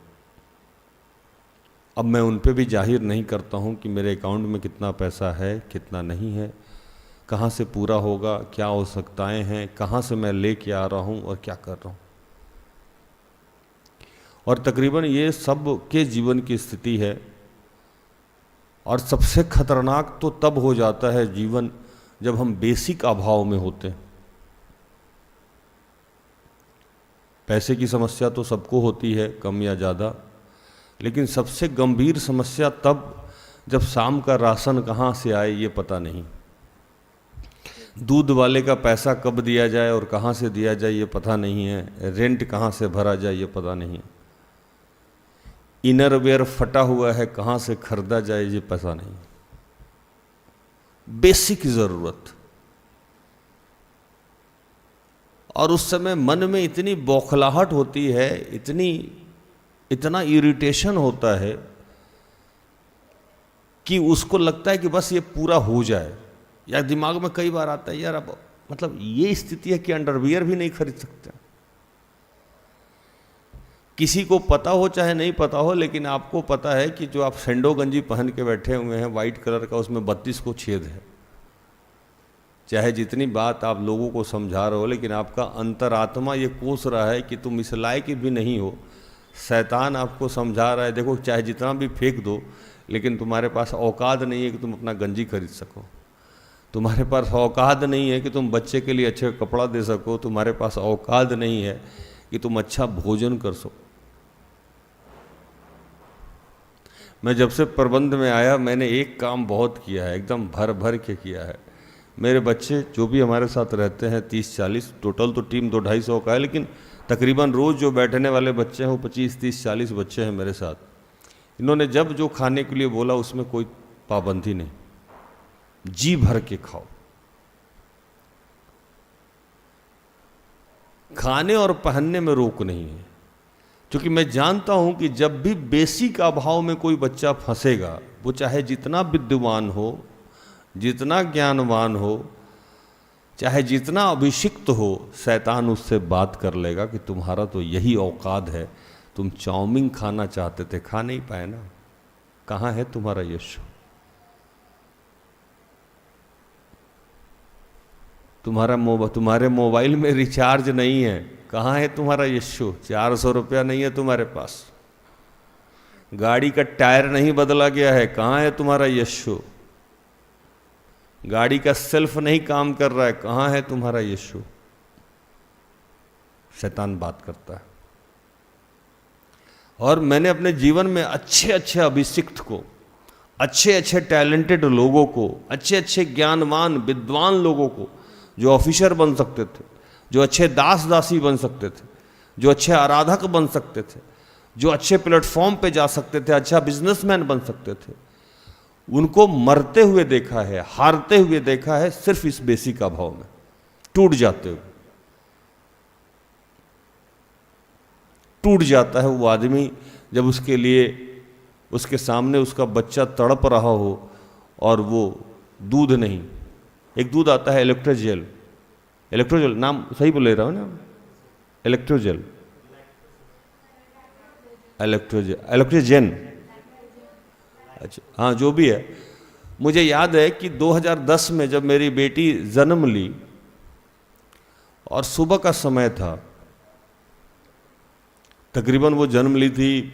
अब मैं उन पे भी जाहिर नहीं करता हूँ कि मेरे अकाउंट में कितना पैसा है, कितना नहीं है, कहाँ से पूरा होगा, क्या आवश्यकताएँ हैं, कहाँ से मैं लेके आ रहा हूँ और क्या कर रहा हूँ। और तकरीबन ये सब के जीवन की स्थिति है। और सबसे खतरनाक तो तब हो जाता है जीवन जब हम बेसिक अभाव में होते हैं। पैसे की समस्या तो सबको होती है, कम या ज़्यादा, लेकिन सबसे गंभीर समस्या तब जब शाम का राशन कहाँ से आए ये पता नहीं, दूध वाले का पैसा कब दिया जाए और कहाँ से दिया जाए ये पता नहीं है, रेंट कहाँ से भरा जाए ये पता नहीं है, इनरवेयर फटा हुआ है कहाँ से खरीदा जाए ये पता नहीं। बेसिक ज़रूरत। और उस समय मन में इतनी बौखलाहट होती है, इतना इरिटेशन होता है कि उसको लगता है कि बस ये पूरा हो जाए। या दिमाग में कई बार आता है यार अब मतलब ये स्थिति है कि अंडरवियर भी नहीं खरीद सकते। किसी को पता हो चाहे नहीं पता हो, लेकिन आपको पता है कि जो आप सेंडो गंजी पहन के बैठे हुए हैं वाइट कलर का, उसमें 32 को छेद है। चाहे जितनी बात आप लोगों को समझा रहे हो, लेकिन आपका अंतरात्मा ये कोस रहा है कि तुम इस लायक भी नहीं हो। शैतान आपको समझा रहा है देखो चाहे जितना भी फेंक दो, लेकिन तुम्हारे पास औकात नहीं है कि तुम अपना गंजी खरीद सको, तुम्हारे पास औकात नहीं है कि तुम बच्चे के लिए अच्छे कपड़ा दे सको, तुम्हारे पास औकात नहीं है कि तुम अच्छा भोजन कर सको। मैं जब से प्रबंध में आया मैंने एक काम बहुत किया है, एकदम भर भर के किया है। मेरे बच्चे जो भी हमारे साथ रहते हैं 30-40, टोटल तो टीम 200-250 का है, लेकिन तकरीबन रोज़ जो बैठने वाले बच्चे हैं वो 25-30-40 बच्चे हैं मेरे साथ। इन्होंने जब जो खाने के लिए बोला उसमें कोई पाबंदी नहीं, जी भर के खाओ। खाने और पहनने में रोक नहीं है, क्योंकि मैं जानता हूं कि जब भी बेसिक अभाव में कोई बच्चा फंसेगा, वो चाहे जितना विद्वान हो, जितना ज्ञानवान हो, चाहे जितना अभिषिक्त हो, शैतान उससे बात कर लेगा कि तुम्हारा तो यही औकात है, तुम चाउमीन खाना चाहते थे, खा नहीं पाए ना, कहाँ है तुम्हारा यीशु? तुम्हारे मोबाइल में रिचार्ज नहीं है, कहाँ है तुम्हारा यीशु? 400 रुपया नहीं है तुम्हारे पास, गाड़ी का टायर नहीं बदला गया है, कहाँ है तुम्हारा यीशु? गाड़ी का सेल्फ नहीं काम कर रहा है, कहाँ है तुम्हारा यीशु? शैतान बात करता है। और मैंने अपने जीवन में अच्छे अच्छे अभिषिक्त को, अच्छे अच्छे टैलेंटेड लोगों को, अच्छे अच्छे ज्ञानवान विद्वान लोगों को, जो ऑफिसर बन सकते थे, जो अच्छे दास दासी बन सकते थे, जो अच्छे आराधक बन सकते थे, जो अच्छे प्लेटफॉर्म पे जा सकते थे, अच्छा बिजनेसमैन बन सकते थे, उनको मरते हुए देखा है, हारते हुए देखा है, सिर्फ इस बेसिक अभाव में टूट जाते हुए। टूट जाता है वो आदमी जब उसके लिए, उसके सामने उसका बच्चा तड़प रहा हो और वो दूध नहीं, एक दूध आता है इलेक्ट्रोजेल, इलेक्ट्रोजेल नाम सही बोल रहा हूँ ना, इलेक्ट्रोजेल, इलेक्ट्रोजेन, अच्छा हाँ जो भी है। मुझे याद है कि 2010 में जब मेरी बेटी जन्म ली और सुबह का समय था, तकरीबन वो जन्म ली थी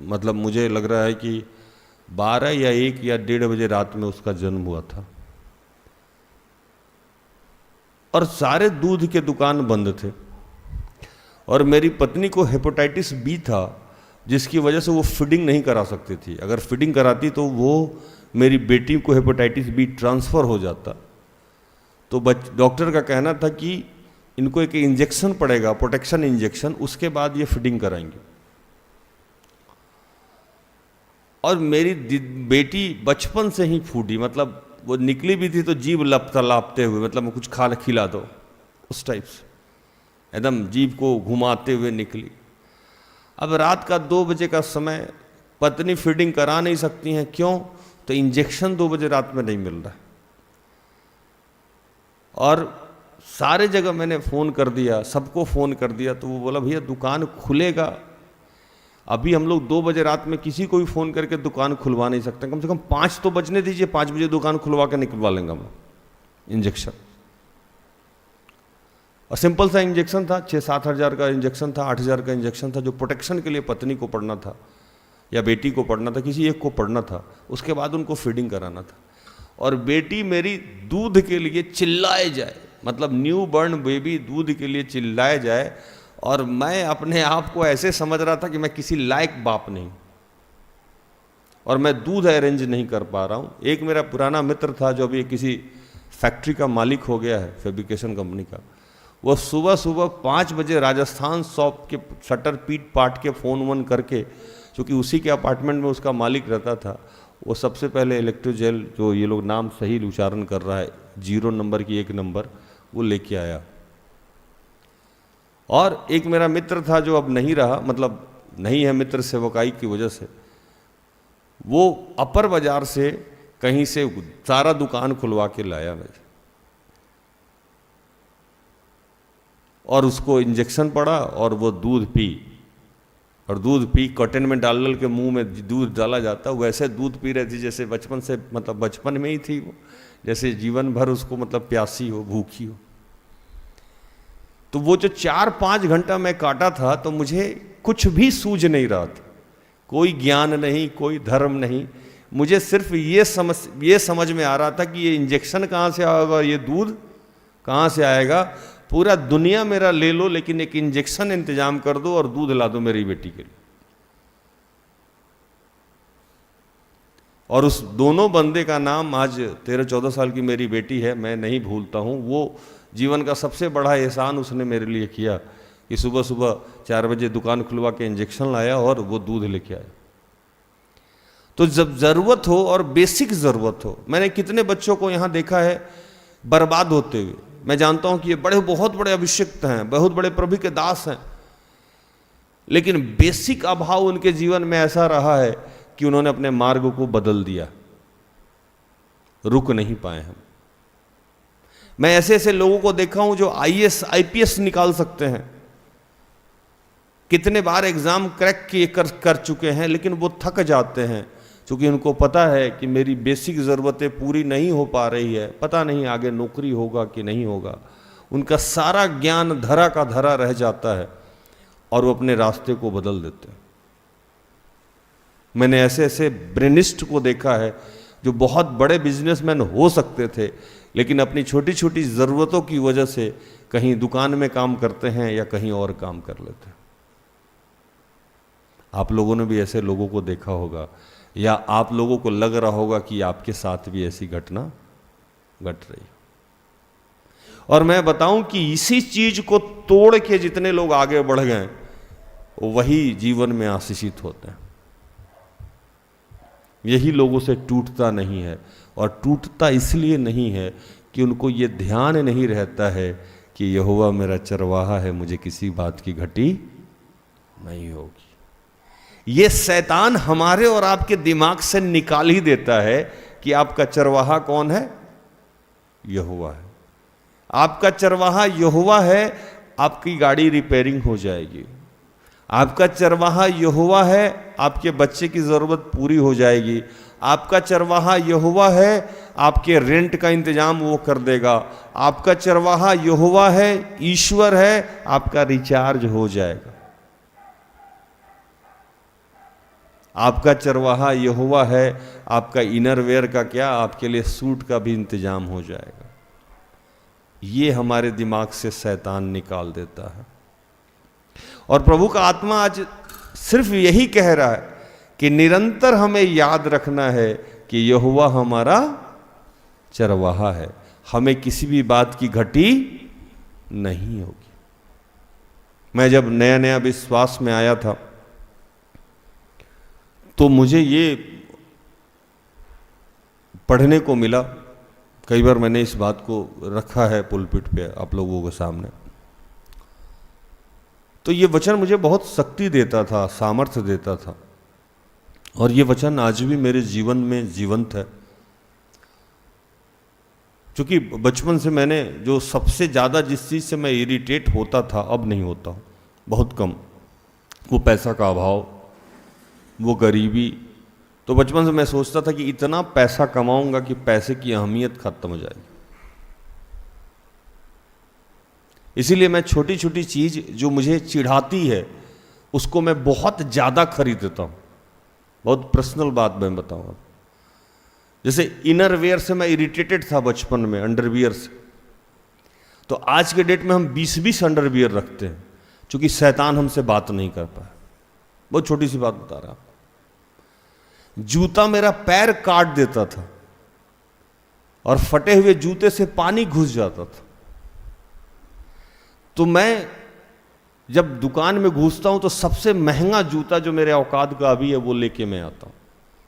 मतलब मुझे लग रहा है कि 12 या 1 या 1:30 बजे रात में उसका जन्म हुआ था, और सारे दूध के दुकान बंद थे, और मेरी पत्नी को हेपेटाइटिस बी था, जिसकी वजह से वो फीडिंग नहीं करा सकती थी। अगर फीडिंग कराती तो वो मेरी बेटी को हेपेटाइटिस बी ट्रांसफ़र हो जाता। तो डॉक्टर का कहना था कि इनको एक इंजेक्शन पड़ेगा, प्रोटेक्शन इंजेक्शन, उसके बाद ये फीडिंग कराएंगे। और मेरी बेटी बचपन से ही फूडी, मतलब वो निकली भी थी तो जीभ लापते हुए, मतलब कुछ खिला दो उस टाइप से, एकदम जीभ को घुमाते हुए निकली। अब रात का 2 बजे का समय, पत्नी फीडिंग करा नहीं सकती हैं, क्यों? तो इंजेक्शन 2 बजे रात में नहीं मिल रहा है। और सारे जगह मैंने फ़ोन कर दिया, सबको फ़ोन कर दिया, तो वो बोला भैया दुकान खुलेगा, अभी हम लोग 2 बजे रात में किसी को भी फ़ोन करके दुकान खुलवा नहीं सकते, कम से कम 5 तो बजने दीजिए, 5 बजे दुकान खुलवा के निकलवा लेंगे हम इंजेक्शन। और सिंपल सा इंजेक्शन था, 6-7 हज़ार का इंजेक्शन था, 8 हज़ार का इंजेक्शन था, जो प्रोटेक्शन के लिए पत्नी को पड़ना था या बेटी को पड़ना था, किसी एक को पड़ना था, उसके बाद उनको फीडिंग कराना था। और बेटी मेरी दूध के लिए चिल्लाए जाए, मतलब न्यू बर्न बेबी दूध के लिए चिल्लाए जाए, और मैं अपने आप को ऐसे समझ रहा था कि मैं किसी लायक बाप नहीं, और मैं दूध अरेंज नहीं कर पा रहा हूँ। एक मेरा पुराना मित्र था जो अभी किसी फैक्ट्री का मालिक हो गया है, फैब्रिकेशन कंपनी का, वो सुबह सुबह 5 बजे राजस्थान शॉप के शटर पीट पाट के फ़ोन वोन करके, क्योंकि उसी के अपार्टमेंट में उसका मालिक रहता था, वो सबसे पहले इलेक्ट्रोजेल, जो ये लोग नाम सही उच्चारण कर रहा है, 0 नंबर की 1 नंबर, वो लेके आया। और एक मेरा मित्र था जो अब नहीं रहा, मतलब नहीं है मित्र सेवकाई की वजह से, वो अपर बाजार से कहीं से सारा दुकान खुलवा के लाया मुझे, और उसको इंजेक्शन पड़ा और वो दूध पी, और दूध पी कॉटन में डाल के मुंह में दूध डाला जाता, वैसे दूध पी रही थी जैसे बचपन से, मतलब बचपन में ही थी वो, जैसे जीवन भर उसको मतलब प्यासी हो, भूखी हो। तो वो जो 4-5 घंटा मैं काटा था, तो मुझे कुछ भी सूझ नहीं रहा था, कोई ज्ञान नहीं, कोई धर्म नहीं, मुझे सिर्फ ये समझ में आ रहा था कि ये इंजेक्शन कहाँ से आएगा, ये दूध कहाँ से आएगा, पूरा दुनिया मेरा ले लो, लेकिन एक इंजेक्शन इंतजाम कर दो और दूध ला दो मेरी बेटी के लिए। और उस दोनों बंदे का नाम आज 13-14 साल की मेरी बेटी है, मैं नहीं भूलता हूँ। वो जीवन का सबसे बड़ा एहसान उसने मेरे लिए किया कि सुबह सुबह 4 बजे दुकान खुलवा के इंजेक्शन लाया और वो दूध लेके आया। तो जब ज़रूरत हो और बेसिक ज़रूरत हो, मैंने कितने बच्चों को यहाँ देखा है बर्बाद होते हुए। मैं जानता हूँ कि ये बहुत बड़े अभिषिक्त हैं, बहुत बड़े प्रभु के दास हैं, लेकिन बेसिक अभाव उनके जीवन में ऐसा रहा है कि उन्होंने अपने मार्ग को बदल दिया, रुक नहीं पाए हम। मैं ऐसे ऐसे लोगों को देखा हूं जो IAS IPS निकाल सकते हैं, कितने बार एग्जाम क्रैक किए कर चुके हैं, लेकिन वो थक जाते हैं क्योंकि उनको पता है कि मेरी बेसिक ज़रूरतें पूरी नहीं हो पा रही है, पता नहीं आगे नौकरी होगा कि नहीं होगा। उनका सारा ज्ञान धरा का धरा रह जाता है और वो अपने रास्ते को बदल देते हैं। मैंने ऐसे ऐसे ब्रेनिस्ट को देखा है जो बहुत बड़े बिजनेसमैन हो सकते थे, लेकिन अपनी छोटी छोटी ज़रूरतों की वजह से कहीं दुकान में काम करते हैं या कहीं और काम कर लेते हैं। आप लोगों ने भी ऐसे लोगों को देखा होगा, या आप लोगों को लग रहा होगा कि आपके साथ भी ऐसी घटना घट रही। और मैं बताऊं कि इसी चीज को तोड़ के जितने लोग आगे बढ़ गए वही जीवन में आशीषित होते हैं। यही लोगों से टूटता नहीं है, और टूटता इसलिए नहीं है कि उनको ये ध्यान नहीं रहता है कि यहोवा मेरा चरवाहा है, मुझे किसी बात की घटी नहीं होगी। ये शैतान हमारे और आपके दिमाग से निकाल ही देता है कि आपका चरवाहा कौन है? यहोवा है। आपका चरवाहा यहोवा है, आपकी गाड़ी रिपेयरिंग हो जाएगी। आपका चरवाहा यहोवा है, आपके बच्चे की ज़रूरत पूरी हो जाएगी। आपका चरवाहा यहोवा है, आपके रेंट का इंतजाम वो कर देगा। आपका चरवाहा यहोवा है, ईश्वर है, आपका रिचार्ज हो जाएगा। आपका चरवाहा यहोवा है, आपका इनरवेयर का क्या, आपके लिए सूट का भी इंतजाम हो जाएगा। ये हमारे दिमाग से शैतान निकाल देता है। और प्रभु का आत्मा आज सिर्फ यही कह रहा है कि निरंतर हमें याद रखना है कि यहोवा हमारा चरवाहा है, हमें किसी भी बात की घटी नहीं होगी। मैं जब नया नया विश्वास में आया था तो मुझे ये पढ़ने को मिला, कई बार मैंने इस बात को रखा है पुलपिट पे आप लोगों के सामने। तो ये वचन मुझे बहुत शक्ति देता था, सामर्थ्य देता था, और ये वचन आज भी मेरे जीवन में जीवंत है। क्योंकि बचपन से मैंने जो सबसे ज़्यादा जिस चीज़ से मैं इरिटेट होता था, अब नहीं होता हूँ, बहुत कम। वो पैसा का अभाव, वो गरीबी। तो बचपन से मैं सोचता था कि इतना पैसा कमाऊंगा कि पैसे की अहमियत खत्म हो जाएगी। इसीलिए मैं छोटी छोटी चीज़ जो मुझे चिढ़ाती है उसको मैं बहुत ज़्यादा खरीदता हूँ। बहुत पर्सनल बात मैं बताऊँगा। जैसे इनरवेयर से मैं इरिटेटेड था बचपन में, अंडरवियर से। तो आज के डेट में हम 20-20 अंडरवियर रखते हैं, क्योंकि शैतान हमसे बात नहीं कर पाया। बहुत छोटी सी बात बता रहा हूं। जूता मेरा पैर काट देता था और फटे हुए जूते से पानी घुस जाता था। तो मैं जब दुकान में घुसता हूं तो सबसे महंगा जूता जो मेरे औकात का अभी है वो लेके मैं आता हूं।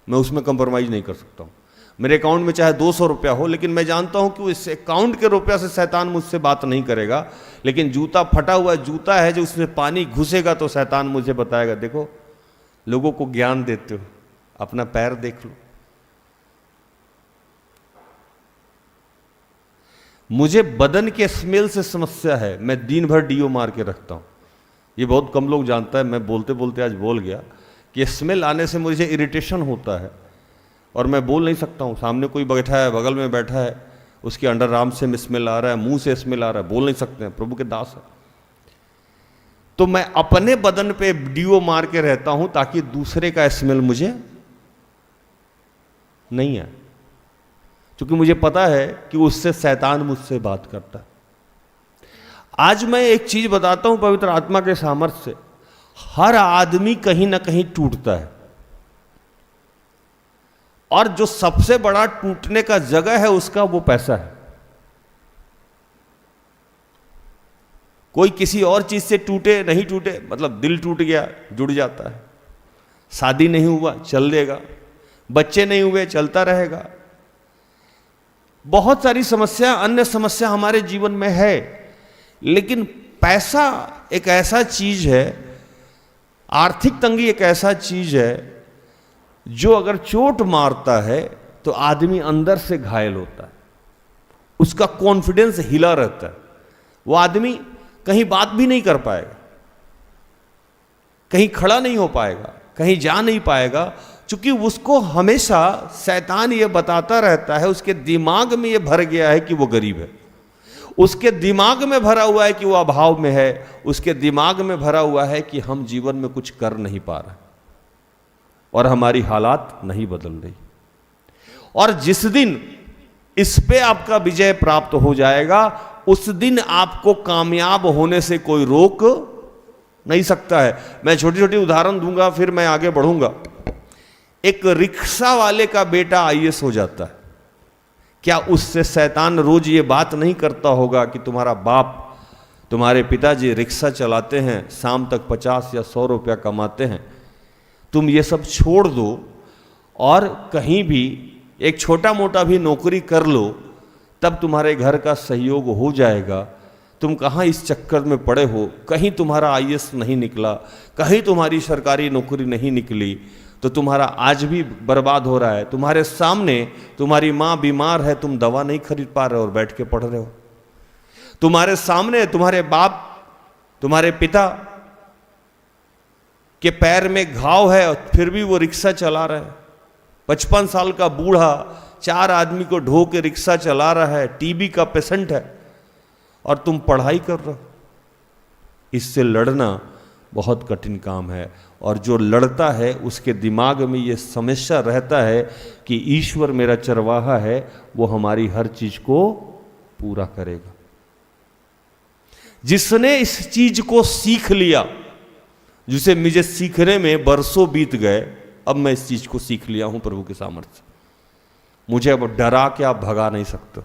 मैं उसमें कंप्रोमाइज नहीं कर सकता हूं। मेरे अकाउंट में चाहे 200 रुपया हो, लेकिन मैं जानता हूं कि इस अकाउंट के रुपया से शैतान मुझसे बात नहीं करेगा। लेकिन जूता फटा हुआ जूता है, जो उसमें पानी घुसेगा तो शैतान मुझे बताएगा, देखो लोगों को ज्ञान देते हो, अपना पैर देख लो। मुझे बदन के स्मेल से समस्या है, मैं दिन भर डीओ मार के रखता हूं। ये बहुत कम लोग जानता है, मैं बोलते बोलते आज बोल गया कि स्मेल आने से मुझे इरिटेशन होता है और मैं बोल नहीं सकता हूँ। सामने कोई बैठा है, बगल में बैठा है, उसके अंडर आर्म से स्मेल आ रहा है, मुंह से स्मेल आ रहा है, बोल नहीं सकते हैं, प्रभु के दास है। तो मैं अपने बदन पे डीओ मार के रहता हूं ताकि दूसरे का स्मेल मुझे नहीं आए, क्योंकि मुझे पता है कि उससे शैतान मुझसे बात करता है। आज मैं एक चीज बताता हूं पवित्र आत्मा के सामर्थ्य से, हर आदमी कहीं ना कहीं टूटता है। और जो सबसे बड़ा टूटने का जगह है उसका वो पैसा है। कोई किसी और चीज से टूटे नहीं टूटे, मतलब दिल टूट गया जुड़ जाता है, शादी नहीं हुआ चल देगा, बच्चे नहीं हुए चलता रहेगा, बहुत सारी समस्या अन्य समस्या हमारे जीवन में है। लेकिन पैसा एक ऐसा चीज है, आर्थिक तंगी एक ऐसा चीज है जो अगर चोट मारता है तो आदमी अंदर से घायल होता है, उसका कॉन्फिडेंस हिला रहता है, वो आदमी कहीं बात भी नहीं कर पाएगा, कहीं खड़ा नहीं हो पाएगा, कहीं जा नहीं पाएगा, क्योंकि उसको हमेशा शैतान ये बताता रहता है, उसके दिमाग में ये भर गया है कि वो गरीब है, उसके दिमाग में भरा हुआ है कि वो अभाव में है, उसके दिमाग में भरा हुआ है कि हम जीवन में कुछ कर नहीं पा रहे और हमारी हालात नहीं बदल रही। और जिस दिन इस पे आपका विजय प्राप्त हो जाएगा उस दिन आपको कामयाब होने से कोई रोक नहीं सकता है। मैं छोटी छोटी उदाहरण दूंगा फिर मैं आगे बढ़ूंगा। एक रिक्शा वाले का बेटा आईएएस हो जाता है, क्या उससे शैतान रोज ये बात नहीं करता होगा कि तुम्हारा बाप, तुम्हारे पिताजी रिक्शा चलाते हैं, शाम तक 50 या 100 रुपया कमाते हैं, तुम ये सब छोड़ दो और कहीं भी एक छोटा मोटा भी नौकरी कर लो, तब तुम्हारे घर का सहयोग हो जाएगा। तुम कहाँ इस चक्कर में पड़े हो, कहीं तुम्हारा आईएएस नहीं निकला, कहीं तुम्हारी सरकारी नौकरी नहीं निकली, तो तुम्हारा आज भी बर्बाद हो रहा है। तुम्हारे सामने तुम्हारी माँ बीमार है, तुम दवा नहीं खरीद पा रहे हो और बैठ के पढ़ रहे हो। तुम्हारे सामने तुम्हारे बाप, तुम्हारे पिता के पैर में घाव है और फिर भी वो रिक्शा चला रहे हैं। 55 साल का बूढ़ा 4 आदमी को ढो के रिक्शा चला रहा है, टीबी का पेशेंट है और तुम पढ़ाई कर रहे हो। इससे लड़ना बहुत कठिन काम है और जो लड़ता है उसके दिमाग में ये समस्या रहता है कि ईश्वर मेरा चरवाहा है, वो हमारी हर चीज को पूरा करेगा। जिसने इस चीज को सीख लिया, जिसे मुझे सीखने में बरसों बीत गए, अब मैं इस चीज को सीख लिया हूं प्रभु के सामर्थ्य। मुझे अब डरा के आप भगा नहीं सकते,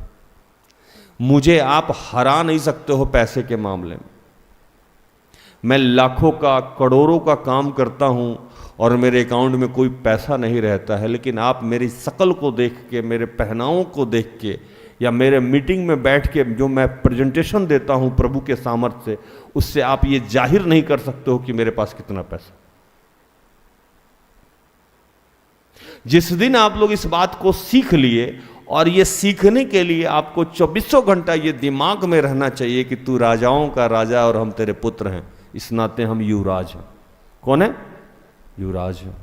मुझे आप हरा नहीं सकते हो पैसे के मामले में। मैं लाखों का करोड़ों का काम करता हूं और मेरे अकाउंट में कोई पैसा नहीं रहता है, लेकिन आप मेरी शकल को देख के, मेरे पहनावों को देख के, या मेरे मीटिंग में बैठ के जो मैं प्रेजेंटेशन देता हूं प्रभु के सामर्थ्य से, उससे आप ये जाहिर नहीं कर सकते हो कि मेरे पास कितना पैसा। जिस दिन आप लोग इस बात को सीख लिए, और ये सीखने के लिए आपको 24 घंटा ये दिमाग में रहना चाहिए कि तू राजाओं का राजा और हम तेरे पुत्र हैं, इस नाते हम युवराज हैं। कौन है? युवराज हैं।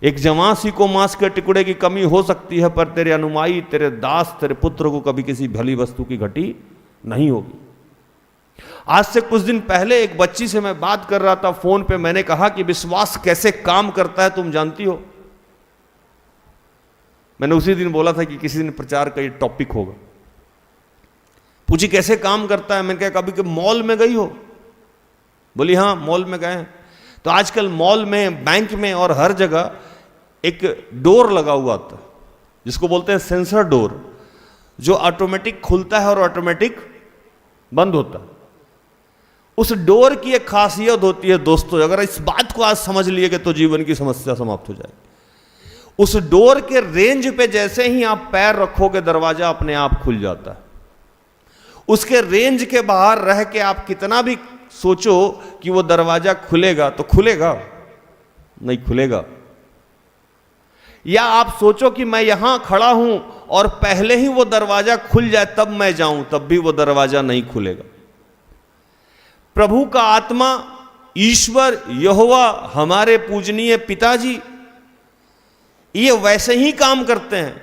एक जवां सी को मांस के टुकड़े की कमी हो सकती है, पर तेरे अनुयायी, तेरे दास, तेरे पुत्र को कभी किसी भली वस्तु की घटी नहीं होगी। आज से कुछ दिन पहले एक बच्ची से मैं बात कर रहा था फोन पे, मैंने कहा कि विश्वास कैसे काम करता है तुम जानती हो? मैंने उसी दिन बोला था कि किसी दिन प्रचार का ये टॉपिक होगा। पूछी कैसे काम करता है? मैंने कहा कभी कभी मॉल में गई हो? बोली हाँ मॉल में गए हैं। तो आजकल मॉल में, बैंक में और हर जगह एक डोर लगा हुआ था जिसको बोलते हैं सेंसर डोर, जो ऑटोमेटिक खुलता है और ऑटोमेटिक बंद होता है। उस डोर की एक खासियत होती है दोस्तों, अगर इस बात को आज समझ लिए तो जीवन की समस्या समाप्त हो जाएगी। उस डोर के रेंज पे जैसे ही आप पैर रखोगे दरवाजा अपने आप खुल जाता है। उसके रेंज के बाहर रह के आप कितना भी सोचो कि वो दरवाजा खुलेगा तो खुलेगा नहीं खुलेगा। या आप सोचो कि मैं यहां खड़ा हूं और पहले ही वो दरवाजा खुल जाए तब मैं जाऊं, तब भी वो दरवाजा नहीं खुलेगा। प्रभु का आत्मा, ईश्वर, यहोवा, हमारे पूजनीय पिताजी, ये वैसे ही काम करते हैं।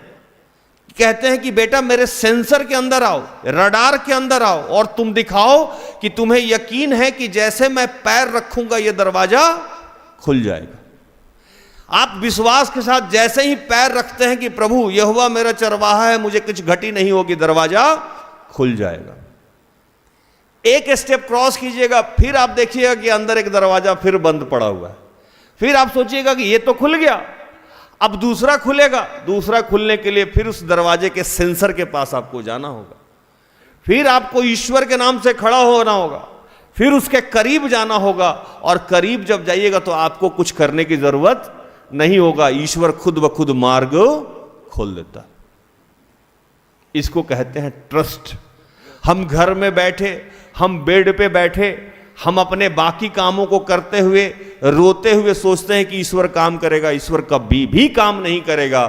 कहते हैं कि बेटा मेरे सेंसर के अंदर आओ, रडार के अंदर आओ और तुम दिखाओ कि तुम्हें यकीन है कि जैसे मैं पैर रखूंगा ये दरवाजा खुल जाएगा। आप विश्वास के साथ जैसे ही पैर रखते हैं कि प्रभु यहोवा मेरा चरवाहा है, मुझे कुछ घटी नहीं होगी, दरवाजा खुल जाएगा। एक स्टेप क्रॉस कीजिएगा, फिर आप देखिएगा कि अंदर एक दरवाजा फिर बंद पड़ा हुआ है। फिर आप सोचिएगा कि ये तो खुल गया। अब दूसरा खुलेगा, दूसरा खुलने के लिए फिर उस दरवाजे के सेंसर के पास आपको जाना होगा, फिर आपको ईश्वर के नाम से खड़ा होना होगा, फिर उसके करीब जाना होगा, और करीब जब जाइएगा तो आपको कुछ करने की जरूरत नहीं होगा, ईश्वर खुद ब खुद मार्ग खोल देता। इसको कहते हैं ट्रस्ट। हम घर में बैठे, हम बेड पे बैठे, हम अपने बाकी कामों को करते हुए रोते हुए सोचते हैं कि ईश्वर काम करेगा। ईश्वर कभी भी काम नहीं करेगा।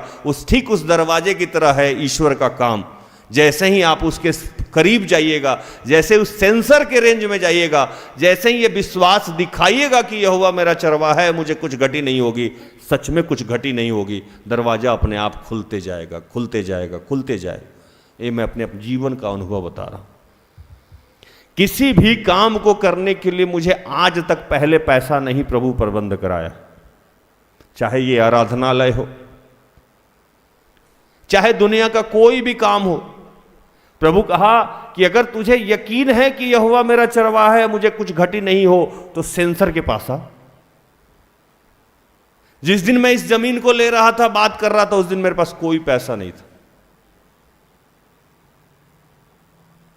ठीक उस दरवाजे की तरह है ईश्वर का काम। जैसे ही आप उसके करीब जाइएगा, जैसे उस सेंसर के रेंज में जाइएगा, जैसे ही ये विश्वास दिखाइएगा कि यहोवा मेरा चरवाहा है, मुझे कुछ घटी नहीं होगी, सच में कुछ घटी नहीं होगी, दरवाजा अपने आप खुलते जाएगा, खुलते जाएगा, खुलते जाएगा। ये मैं अपने जीवन का अनुभव बता रहा हूं। किसी भी काम को करने के लिए मुझे आज तक पहले पैसा नहीं प्रभु प्रबंध कराया। चाहे ये आराधनालय हो, चाहे दुनिया का कोई भी काम हो, प्रभु कहा कि अगर तुझे यकीन है कि यहोवा मेरा चरवाहा है, मुझे कुछ घटी नहीं हो, तो सेंसर के पास आ। जिस दिन मैं इस जमीन को ले रहा था, बात कर रहा था, उस दिन मेरे पास कोई पैसा नहीं था।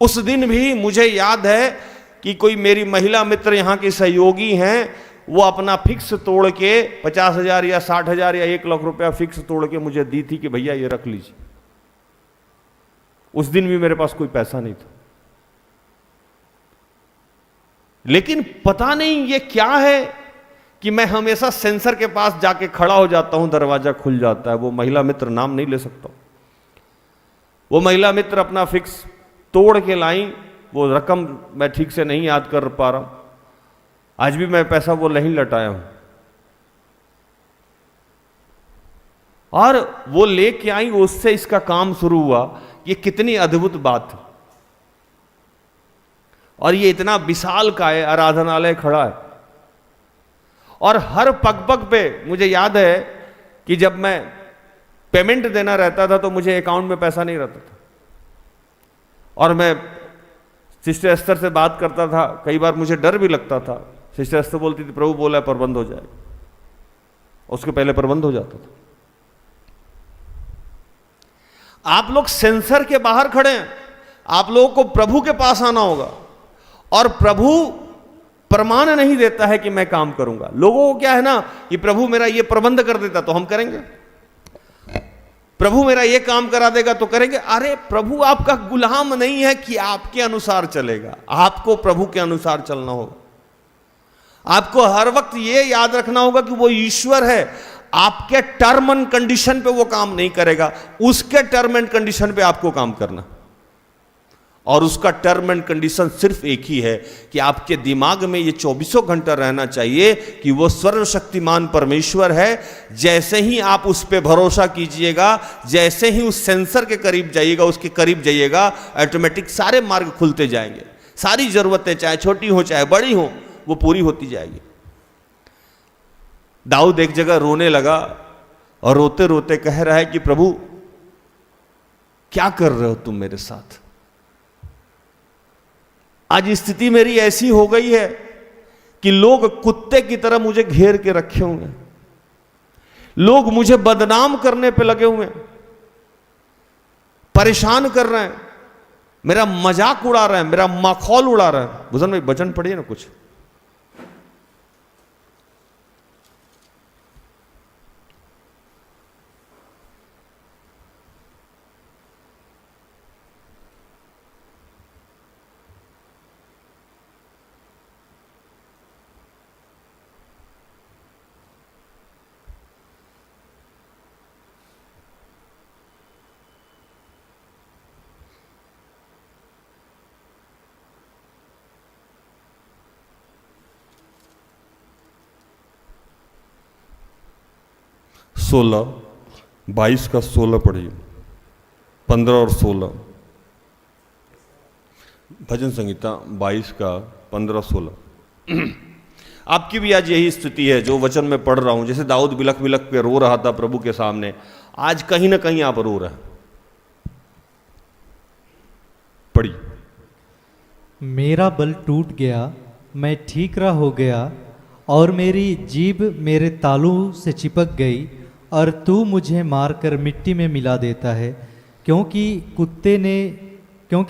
उस दिन भी मुझे याद है कि कोई मेरी महिला मित्र यहां की सहयोगी हैं, वो अपना फिक्स तोड़ के 50,000 या 60,000 या 1 लाख रुपया फिक्स तोड़ के मुझे दी थी कि भैया ये रख लीजिए। उस दिन भी मेरे पास कोई पैसा नहीं था। लेकिन पता नहीं ये क्या है कि मैं हमेशा सेंसर के पास जाके खड़ा हो जाता हूं, दरवाजा खुल जाता है। वो महिला मित्र, नाम नहीं ले सकता, वो महिला मित्र अपना फिक्स तोड़ के लाई। वो रकम मैं ठीक से नहीं याद कर पा रहा हूं, आज भी मैं पैसा वो नहीं लौटाया हूं। और वो लेके आई, उससे इसका काम शुरू हुआ। ये कितनी अद्भुत बात है। और ये इतना विशाल का है, आराधनालय खड़ा है। और हर पग पग पे मुझे याद है कि जब मैं पेमेंट देना रहता था तो मुझे अकाउंट में पैसा नहीं रहता था, और मैं सिस्टर एस्तर से बात करता था। कई बार मुझे डर भी लगता था। सिस्टर एस्तर बोलती थी प्रभु बोला है प्रबंध हो जाएगा, उसके पहले प्रबंध हो जाता था। आप लोग सेंसर के बाहर खड़े हैं, आप लोगों को प्रभु के पास आना होगा। और प्रभु प्रमाण नहीं देता है कि मैं काम करूंगा। लोगों को क्या है ना कि प्रभु मेरा ये प्रबंध कर देता तो हम करेंगे, प्रभु मेरा ये काम करा देगा तो करेंगे। अरे प्रभु आपका गुलाम नहीं है कि आपके अनुसार चलेगा। आपको प्रभु के अनुसार चलना होगा। आपको हर वक्त ये याद रखना होगा कि वो ईश्वर है। आपके टर्म एंड कंडीशन पे वो काम नहीं करेगा, उसके टर्म एंड कंडीशन पे आपको काम करना। और उसका टर्म एंड कंडीशन सिर्फ एक ही है कि आपके दिमाग में ये 24 घंटा रहना चाहिए कि वो सर्वशक्तिमान परमेश्वर है। जैसे ही आप उस पर भरोसा कीजिएगा, जैसे ही उस सेंसर के करीब जाइएगा, उसके करीब जाइएगा, ऑटोमेटिक सारे मार्ग खुलते जाएंगे। सारी जरूरतें चाहे छोटी हो चाहे बड़ी हो, वो पूरी होती जाएगी। दाऊद एक जगह रोने लगा और रोते रोते कह रहा है कि प्रभु क्या कर रहे हो तुम मेरे साथ। आज स्थिति मेरी ऐसी हो गई है कि लोग कुत्ते की तरह मुझे घेर के रखे हुए हैं। लोग मुझे बदनाम करने पे लगे हुए हैं, परेशान कर रहे हैं, मेरा मजाक उड़ा रहे हैं, मेरा माखौल उड़ा रहे हैं। भूषण भाई वचन पढ़िए ना कुछ। सोलह 22 का 16 पढ़िए, 15 और 16। भजन संहिता 22 का 15-16। आपकी भी आज यही स्थिति है जो वचन में पढ़ रहा हूं। जैसे दाऊद बिलख बिलख के रो रहा था प्रभु के सामने, आज कहीं ना कहीं आप रो रहे हैं। पढ़िए। मेरा बल टूट गया, मैं ठीकरा हो गया, और मेरी जीभ मेरे तालू से चिपक गई, और तू मुझे मारकर मिट्टी में मिला देता है, क्योंकि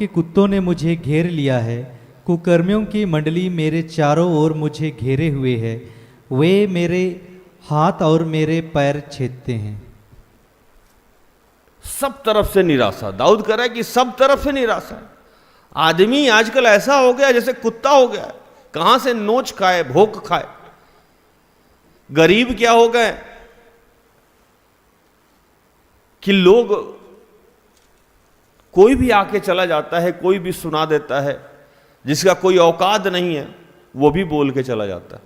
कुत्तों ने मुझे घेर लिया है। कुकर्मियों की मंडली मेरे चारों ओर मुझे घेरे हुए है। वे मेरे हाथ और मेरे पैर छेदते हैं। सब तरफ से निराशा। दाऊद कह रहा है कि सब तरफ से निराशा है। आदमी आजकल ऐसा हो गया जैसे कुत्ता हो गया है, कहां से नोच खाए, भोक खाए। गरीब क्या हो गए कि लोग, कोई भी आके चला जाता है, कोई भी सुना देता है, जिसका कोई औकात नहीं है वो भी बोल के चला जाता है।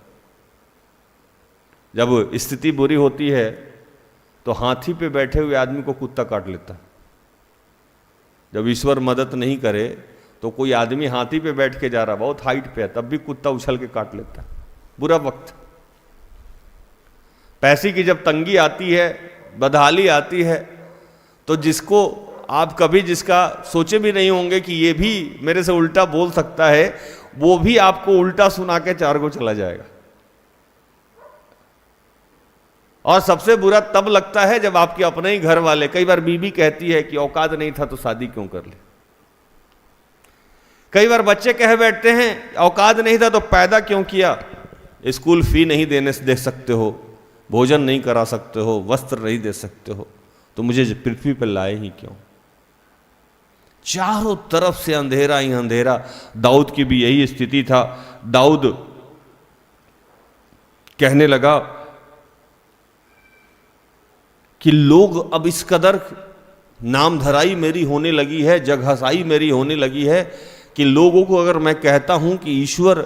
जब स्थिति बुरी होती है तो हाथी पे बैठे हुए आदमी को कुत्ता काट लेता है। जब ईश्वर मदद नहीं करे तो कोई आदमी हाथी पे बैठ के जा रहा, बहुत हाइट पे है, तब भी कुत्ता उछल के काट लेता है। बुरा वक्त। पैसे की जब तंगी आती है, बदहाली आती है, तो जिसको आप कभी जिसका सोचे भी नहीं होंगे कि ये भी मेरे से उल्टा बोल सकता है, वो भी आपको उल्टा सुना के चार को चला जाएगा। और सबसे बुरा तब लगता है जब आपके अपने ही घर वाले, कई बार बीवी कहती है कि औकात नहीं था तो शादी क्यों कर ले। कई बार बच्चे कह बैठते हैं औकात नहीं था तो पैदा क्यों किया, स्कूल फी नहीं दे सकते हो, भोजन नहीं करा सकते हो, वस्त्र नहीं दे सकते हो, तो मुझे पृथ्वी पर लाए ही क्यों। चारों तरफ से अंधेरा ही अंधेरा। दाऊद की भी यही स्थिति था। दाऊद कहने लगा कि लोग अब इस कदर नाम धराई मेरी होने लगी है, जगहसाई मेरी होने लगी है कि लोगों को अगर मैं कहता हूं कि ईश्वर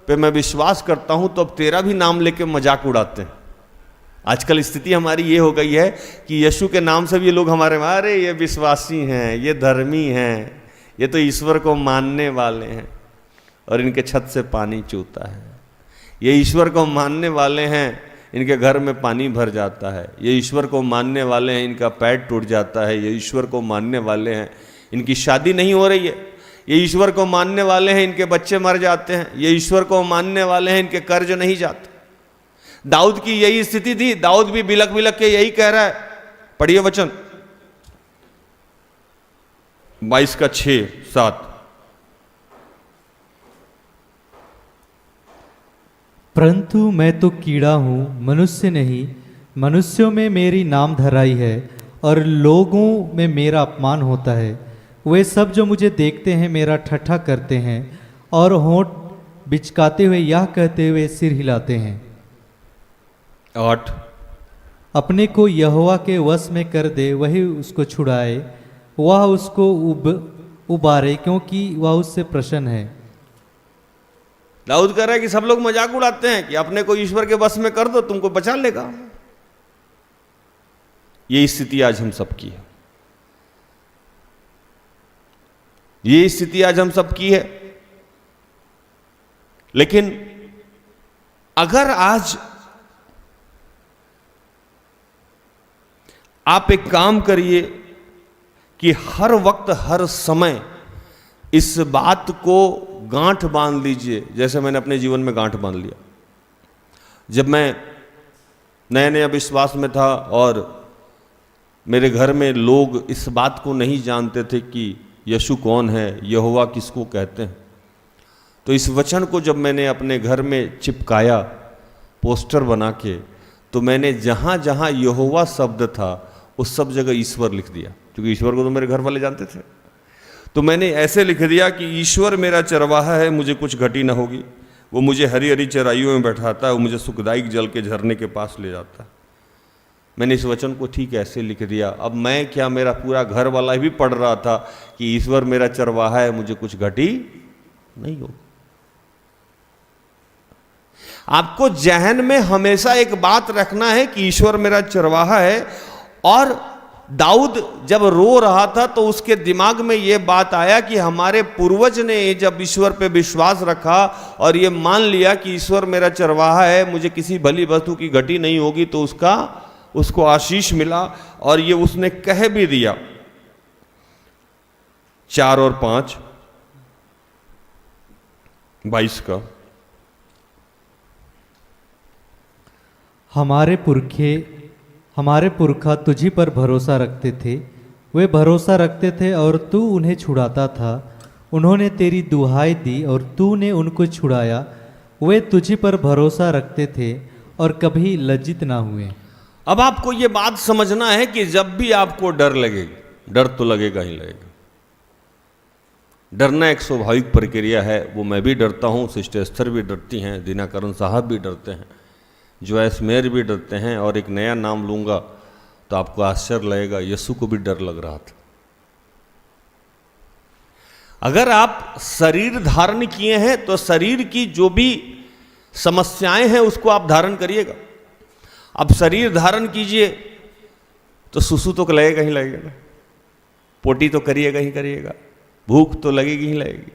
पे मैं विश्वास करता हूं तो अब तेरा भी नाम लेके मजाक उड़ाते हैं। आजकल स्थिति हमारी ये हो गई है कि यीशु के नाम से भी लोग हमारे, अरे ये विश्वासी हैं, ये धर्मी हैं, ये तो ईश्वर को मानने वाले हैं, और इनके छत से पानी चूता है। ये ईश्वर को मानने वाले हैं, इनके घर में पानी भर जाता है। ये ईश्वर को मानने वाले हैं, इनका पैर टूट जाता है। ये ईश्वर को मानने वाले हैं, इनकी शादी नहीं हो रही है। ये ईश्वर को मानने वाले हैं, इनके बच्चे मर जाते हैं। ये ईश्वर को मानने वाले हैं, इनके कर्ज नहीं जाते। दाऊद की यही स्थिति थी। दाऊद भी बिलक बिलक के यही कह रहा है। पढ़िए वचन 22 का 6-7। परंतु मैं तो कीड़ा हूँ, मनुष्य नहीं। मनुष्यों में मेरी नाम धराई है और लोगों में मेरा अपमान होता है। वे सब जो मुझे देखते हैं मेरा ठट्ठा करते हैं और होंठ बिचकाते हुए यह कहते हुए सिर हिलाते हैं। 8। अपने को यहोवा के वश में कर दे, वही उसको छुड़ाए, वह उसको उबारे, क्योंकि वह उससे प्रसन्न है। दाऊद कह रहा है कि सब लोग मजाक उड़ाते हैं कि अपने को ईश्वर के वश में कर दो, तुमको बचा लेगा। ये स्थिति आज हम सबकी है। ये स्थिति आज हम सबकी है। लेकिन अगर आज आप एक काम करिए कि हर वक्त हर समय इस बात को गांठ बांध लीजिए, जैसे मैंने अपने जीवन में गांठ बांध लिया। जब मैं नया नया विश्वास में था और मेरे घर में लोग इस बात को नहीं जानते थे कि यीशु कौन है, यहोवा किसको कहते हैं, तो इस वचन को जब मैंने अपने घर में चिपकाया पोस्टर बना के, तो मैंने जहाँ जहाँ यहोवा शब्द था उस सब जगह ईश्वर लिख दिया, क्योंकि ईश्वर को तो मेरे घर वाले जानते थे। तो मैंने ऐसे लिख दिया कि ईश्वर मेरा चरवाहा है, मुझे कुछ घटी ना होगी। वो मुझे हरी हरी चराइयों में बैठाता है, वो मुझे सुखदायक जल के झरने के पास ले जाता है। मैंने इस वचन को ठीक ऐसे लिख दिया। अब मैं क्या, मेरा पूरा घर वाला भी पढ़ रहा था कि ईश्वर मेरा चरवाहा है, मुझे कुछ घटी नहीं होगी। आपको जहन में हमेशा एक बात रखना है कि ईश्वर मेरा चरवाहा है। और दाऊद जब रो रहा था तो उसके दिमाग में यह बात आया कि हमारे पूर्वज ने जब ईश्वर पे विश्वास रखा और ये मान लिया कि ईश्वर मेरा चरवाहा है, मुझे किसी भली वस्तु की घटी नहीं होगी, तो उसको आशीष मिला। और ये उसने कह भी दिया। 4 और 5 22 का। हमारे पुरखे हमारे पुरखा तुझी पर भरोसा रखते थे, वे भरोसा रखते थे और तू उन्हें छुड़ाता था। उन्होंने तेरी दुहाई दी और तूने उनको छुड़ाया। वे तुझी पर भरोसा रखते थे और कभी लज्जित ना हुए। अब आपको ये बात समझना है कि जब भी आपको डर लगेगा, डर तो लगेगा ही लगेगा। डरना एक स्वाभाविक प्रक्रिया है। वो मैं भी डरता हूँ, सिस्टर एस्थर भी डरती हैं, दिनाकरण साहब भी डरते हैं, जोएस मेयर भी डरते हैं। और एक नया नाम लूँगा तो आपको आश्चर्य लगेगा, यीशु को भी डर लग रहा था। अगर आप शरीर धारण किए हैं तो शरीर की जो भी समस्याएं हैं उसको आप धारण करिएगा। अब शरीर धारण कीजिए तो सुसु तो लगेगा ही लगेगा ना, पोटी तो करिएगा ही करिएगा, भूख तो लगेगी ही लगेगी।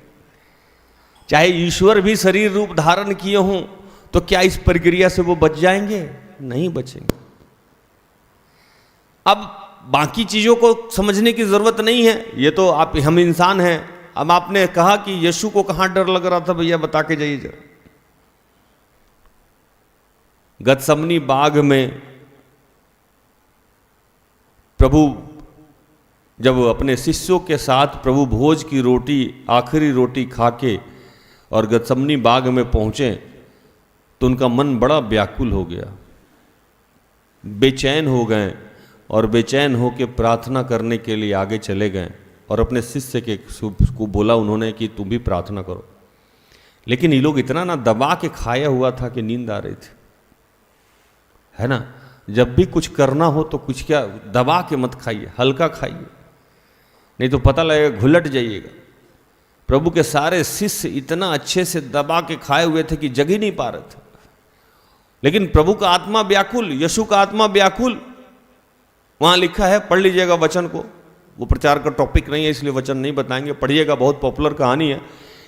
चाहे ईश्वर भी शरीर रूप धारण किए हों तो क्या इस प्रक्रिया से वो बच जाएंगे? नहीं बचेंगे। अब बाकी चीजों को समझने की जरूरत नहीं है, ये तो आप हम इंसान हैं। अब आपने कहा कि यीशु को कहां डर लग रहा था, भैया बता के जाइए जरा। गतसमनी बाग में प्रभु जब अपने शिष्यों के साथ प्रभु भोज की रोटी, आखिरी रोटी खा के और गतसमनी बाग में पहुंचे तो उनका मन बड़ा व्याकुल हो गया, बेचैन हो गए और बेचैन होकर प्रार्थना करने के लिए आगे चले गए और अपने शिष्य को बोला उन्होंने कि तुम भी प्रार्थना करो। लेकिन ये लोग इतना ना दबा के खाया हुआ था कि नींद आ रही थी, है ना। जब भी कुछ करना हो तो कुछ क्या दबा के मत खाइए, हल्का खाइए, नहीं तो पता लगेगा घुलट जाइएगा। प्रभु के सारे शिष्य इतना अच्छे से दबा के खाए हुए थे कि जग ही नहीं पा रहे थे। लेकिन प्रभु का आत्मा व्याकुल, यीशु का आत्मा व्याकुल। वहां लिखा है, पढ़ लीजिएगा वचन को, वो प्रचार का टॉपिक नहीं है इसलिए वचन नहीं बताएंगे, पढ़िएगा, बहुत पॉपुलर कहानी है।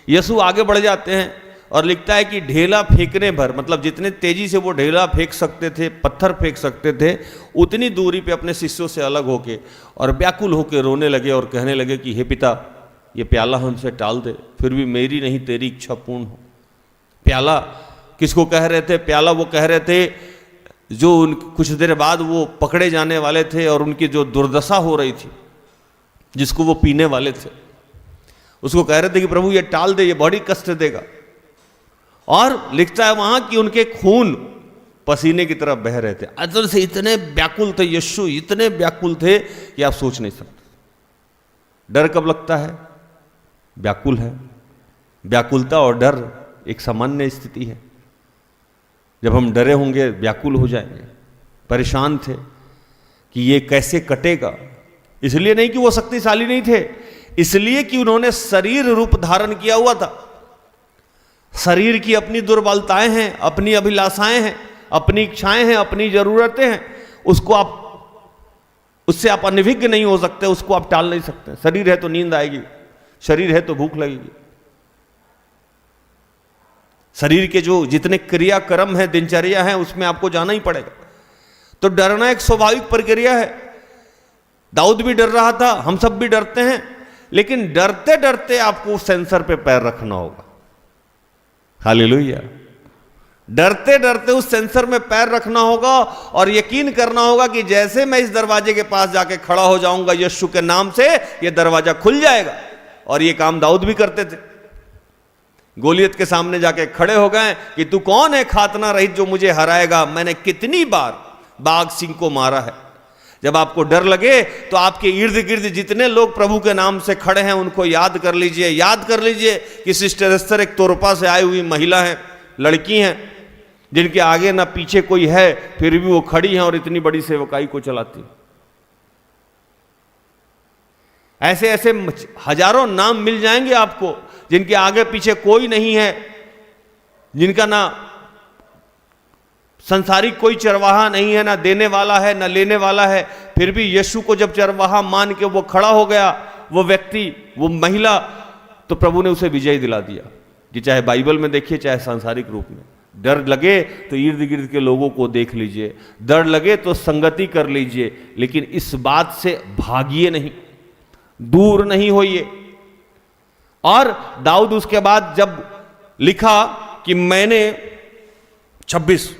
यीशु आगे बढ़ जाते हैं और लिखता है कि ढेला फेंकने भर, मतलब जितने तेजी से वो ढेला फेंक सकते थे, पत्थर फेंक सकते थे, उतनी दूरी पे अपने शिष्यों से अलग होके और व्याकुल होके रोने लगे और कहने लगे कि हे पिता, ये प्याला हमसे टाल दे, फिर भी मेरी नहीं तेरी इच्छा पूर्ण हो। प्याला किसको कह रहे थे? प्याला वो कह रहे थे जो कुछ देर बाद वो पकड़े जाने वाले थे और उनकी जो दुर्दशा हो रही थी, जिसको वो पीने वाले थे, उसको कह रहे थे कि प्रभु ये टाल दे, ये बड़ी कष्ट देगा। और लिखता है वहां कि उनके खून पसीने की तरफ बह रहे थे। अंदर से इतने व्याकुल थे यीशु, इतने व्याकुल थे कि आप सोच नहीं सकते। डर कब लगता है? व्याकुल है। व्याकुलता और डर एक सामान्य स्थिति है। जब हम डरे होंगे, व्याकुल हो जाएंगे, परेशान थे कि ये कैसे कटेगा। इसलिए नहीं कि वो शक्तिशाली नहीं थे, इसलिए कि उन्होंने शरीर रूप धारण किया हुआ था। शरीर की अपनी दुर्बलताएं हैं, अपनी अभिलाषाएं हैं, अपनी इच्छाएं हैं, अपनी जरूरतें हैं। उससे आप अनभिज्ञ नहीं हो सकते, उसको आप टाल नहीं सकते। शरीर है तो नींद आएगी, शरीर है तो भूख लगेगी। शरीर के जो जितने क्रियाक्रम है, दिनचर्या है, उसमें आपको जाना ही पड़ेगा। तो डरना एक स्वाभाविक प्रक्रिया है। दाऊद भी डर रहा था, हम सब भी डरते हैं, लेकिन डरते डरते आपको उस सेंसर पे पैर रखना होगा। हालेलुया। डरते डरते उस सेंसर में पैर रखना होगा और यकीन करना होगा कि जैसे मैं इस दरवाजे के पास जाके खड़ा हो जाऊंगा यीशु के नाम से, यह दरवाजा खुल जाएगा। और यह काम दाऊद भी करते थे। गोलियत के सामने जाके खड़े हो गए कि तू कौन है खातना रहित जो मुझे हराएगा? मैंने कितनी बार बाघ सिंह को मारा है। जब आपको डर लगे तो आपके इर्द गिर्द जितने लोग प्रभु के नाम से खड़े हैं उनको याद कर लीजिए। याद कर लीजिए कि सिस्टर एस्थर एक तोरपा से आई हुई महिला है, लड़की हैं, जिनके आगे ना पीछे कोई है, फिर भी वो खड़ी हैं और इतनी बड़ी सेवकाई को चलाती। ऐसे ऐसे हजारों नाम मिल जाएंगे आपको जिनके आगे पीछे कोई नहीं है, जिनका ना संसारिक कोई चरवाहा नहीं है, ना देने वाला है ना लेने वाला है, फिर भी यीशु को जब चरवाहा मान के वो खड़ा हो गया, वो व्यक्ति, वो महिला, तो प्रभु ने उसे विजय दिला दिया। कि चाहे बाइबल में देखिए चाहे सांसारिक रूप में। डर लगे तो इर्द गिर्द के लोगों को देख लीजिए, डर लगे तो संगति कर लीजिए, लेकिन इस बात से भागिए नहीं, दूर नहीं होइए। और दाऊद उसके बाद जब लिखा कि मैंने 26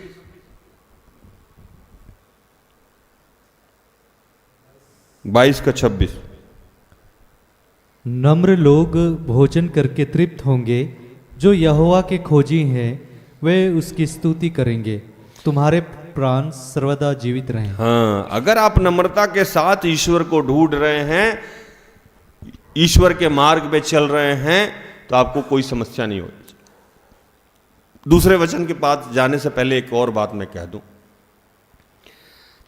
22 का 26। नम्र लोग भोजन करके तृप्त होंगे, जो यहोवा के खोजी हैं वे उसकी स्तुति करेंगे। तुम्हारे प्राण सर्वदा जीवित रहें। हाँ, अगर आप नम्रता के साथ ईश्वर को ढूंढ रहे हैं, ईश्वर के मार्ग में चल रहे हैं, तो आपको कोई समस्या नहीं होगी। दूसरे वचन के पास जाने से पहले एक और बात मैं कह दूं।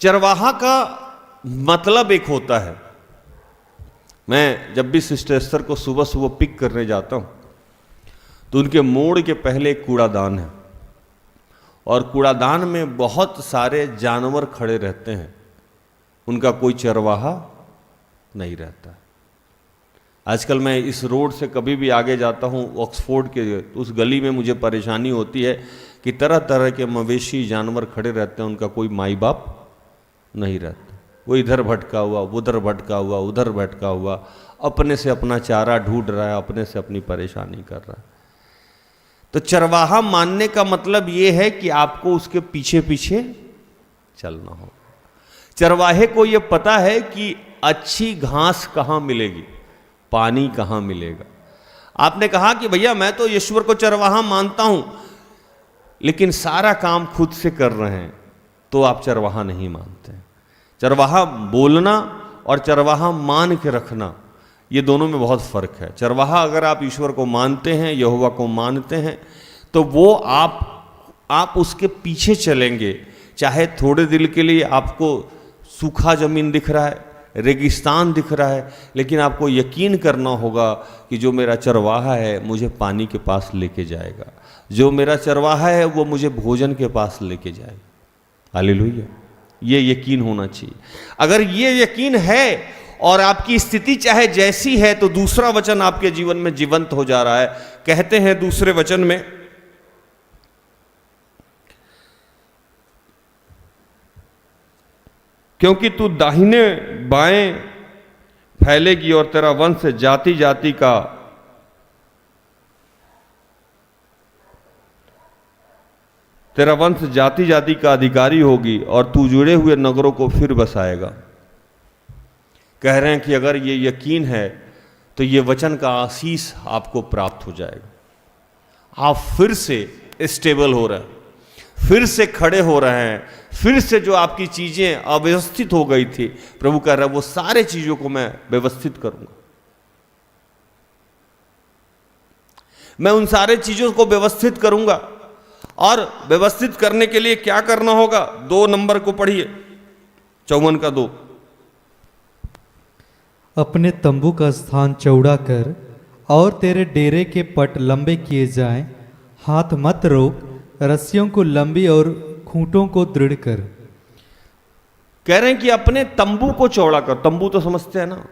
चरवाहा का मतलब एक होता है। मैं जब भी सिस्टर एस्थर को सुबह सुबह पिक करने जाता हूं तो उनके मोड़ के पहले एक कूड़ादान है, और कूड़ादान में बहुत सारे जानवर खड़े रहते हैं, उनका कोई चरवाहा नहीं रहता। आजकल मैं इस रोड से कभी भी आगे जाता हूँ ऑक्सफोर्ड के, उस गली में मुझे परेशानी होती है कि तरह तरह के मवेशी जानवर खड़े रहते हैं, उनका कोई माई बाप नहीं रहता। वो इधर भटका हुआ, उधर भटका हुआ, उधर भटका हुआ, अपने से अपना चारा ढूंढ रहा है, अपने से अपनी परेशानी कर रहा है। तो चरवाहा मानने का मतलब ये है कि आपको उसके पीछे पीछे चलना हो। चरवाहे को ये पता है कि अच्छी घास कहाँ मिलेगी, पानी कहाँ मिलेगा। आपने कहा कि भैया मैं तो ईश्वर को चरवाहा मानता हूं, लेकिन सारा काम खुद से कर रहे हैं, तो आप चरवाहा नहीं मानते। चरवाहा बोलना और चरवाहा मान के रखना, ये दोनों में बहुत फर्क है। चरवाहा अगर आप ईश्वर को मानते हैं, यहोवा को मानते हैं, तो वो आप उसके पीछे चलेंगे। चाहे थोड़े दिल के लिए आपको सूखा जमीन दिख रहा है, रेगिस्तान दिख रहा है, लेकिन आपको यकीन करना होगा कि जो मेरा चरवाहा है मुझे पानी के पास लेके जाएगा, जो मेरा चरवाहा है वो मुझे भोजन के पास लेके जाएगा। हालेलुया, ये यकीन होना चाहिए। अगर ये यकीन है और आपकी स्थिति चाहे जैसी है, तो दूसरा वचन आपके जीवन में जीवंत हो जा रहा है। कहते हैं दूसरे वचन में, क्योंकि तू दाहिने बाएं फैलेगी और तेरा वंश जाति जाति का अधिकारी होगी, और तू जुड़े हुए नगरों को फिर बसाएगा। कह रहे हैं कि अगर ये यकीन है तो ये वचन का आशीष आपको प्राप्त हो जाएगा। आप फिर से स्टेबल हो रहे हैं, फिर से खड़े हो रहे हैं, फिर से जो आपकी चीजें अव्यवस्थित हो गई थी, प्रभु कह रहा है वो सारे चीजों को मैं व्यवस्थित करूंगा। मैं उन सारे चीजों को व्यवस्थित करूंगा। और व्यवस्थित करने के लिए क्या करना होगा? 2 नंबर को पढ़िए, 54 का 2। अपने तंबू का स्थान चौड़ा कर और तेरे डेरे के पट लंबे किए जाएं। हाथ मत रोक, रस्सियों को लंबी और खूंटों को दृढ़ कर। कह रहे हैं कि अपने तंबू को चौड़ा कर। तंबू तो समझते हैं ना,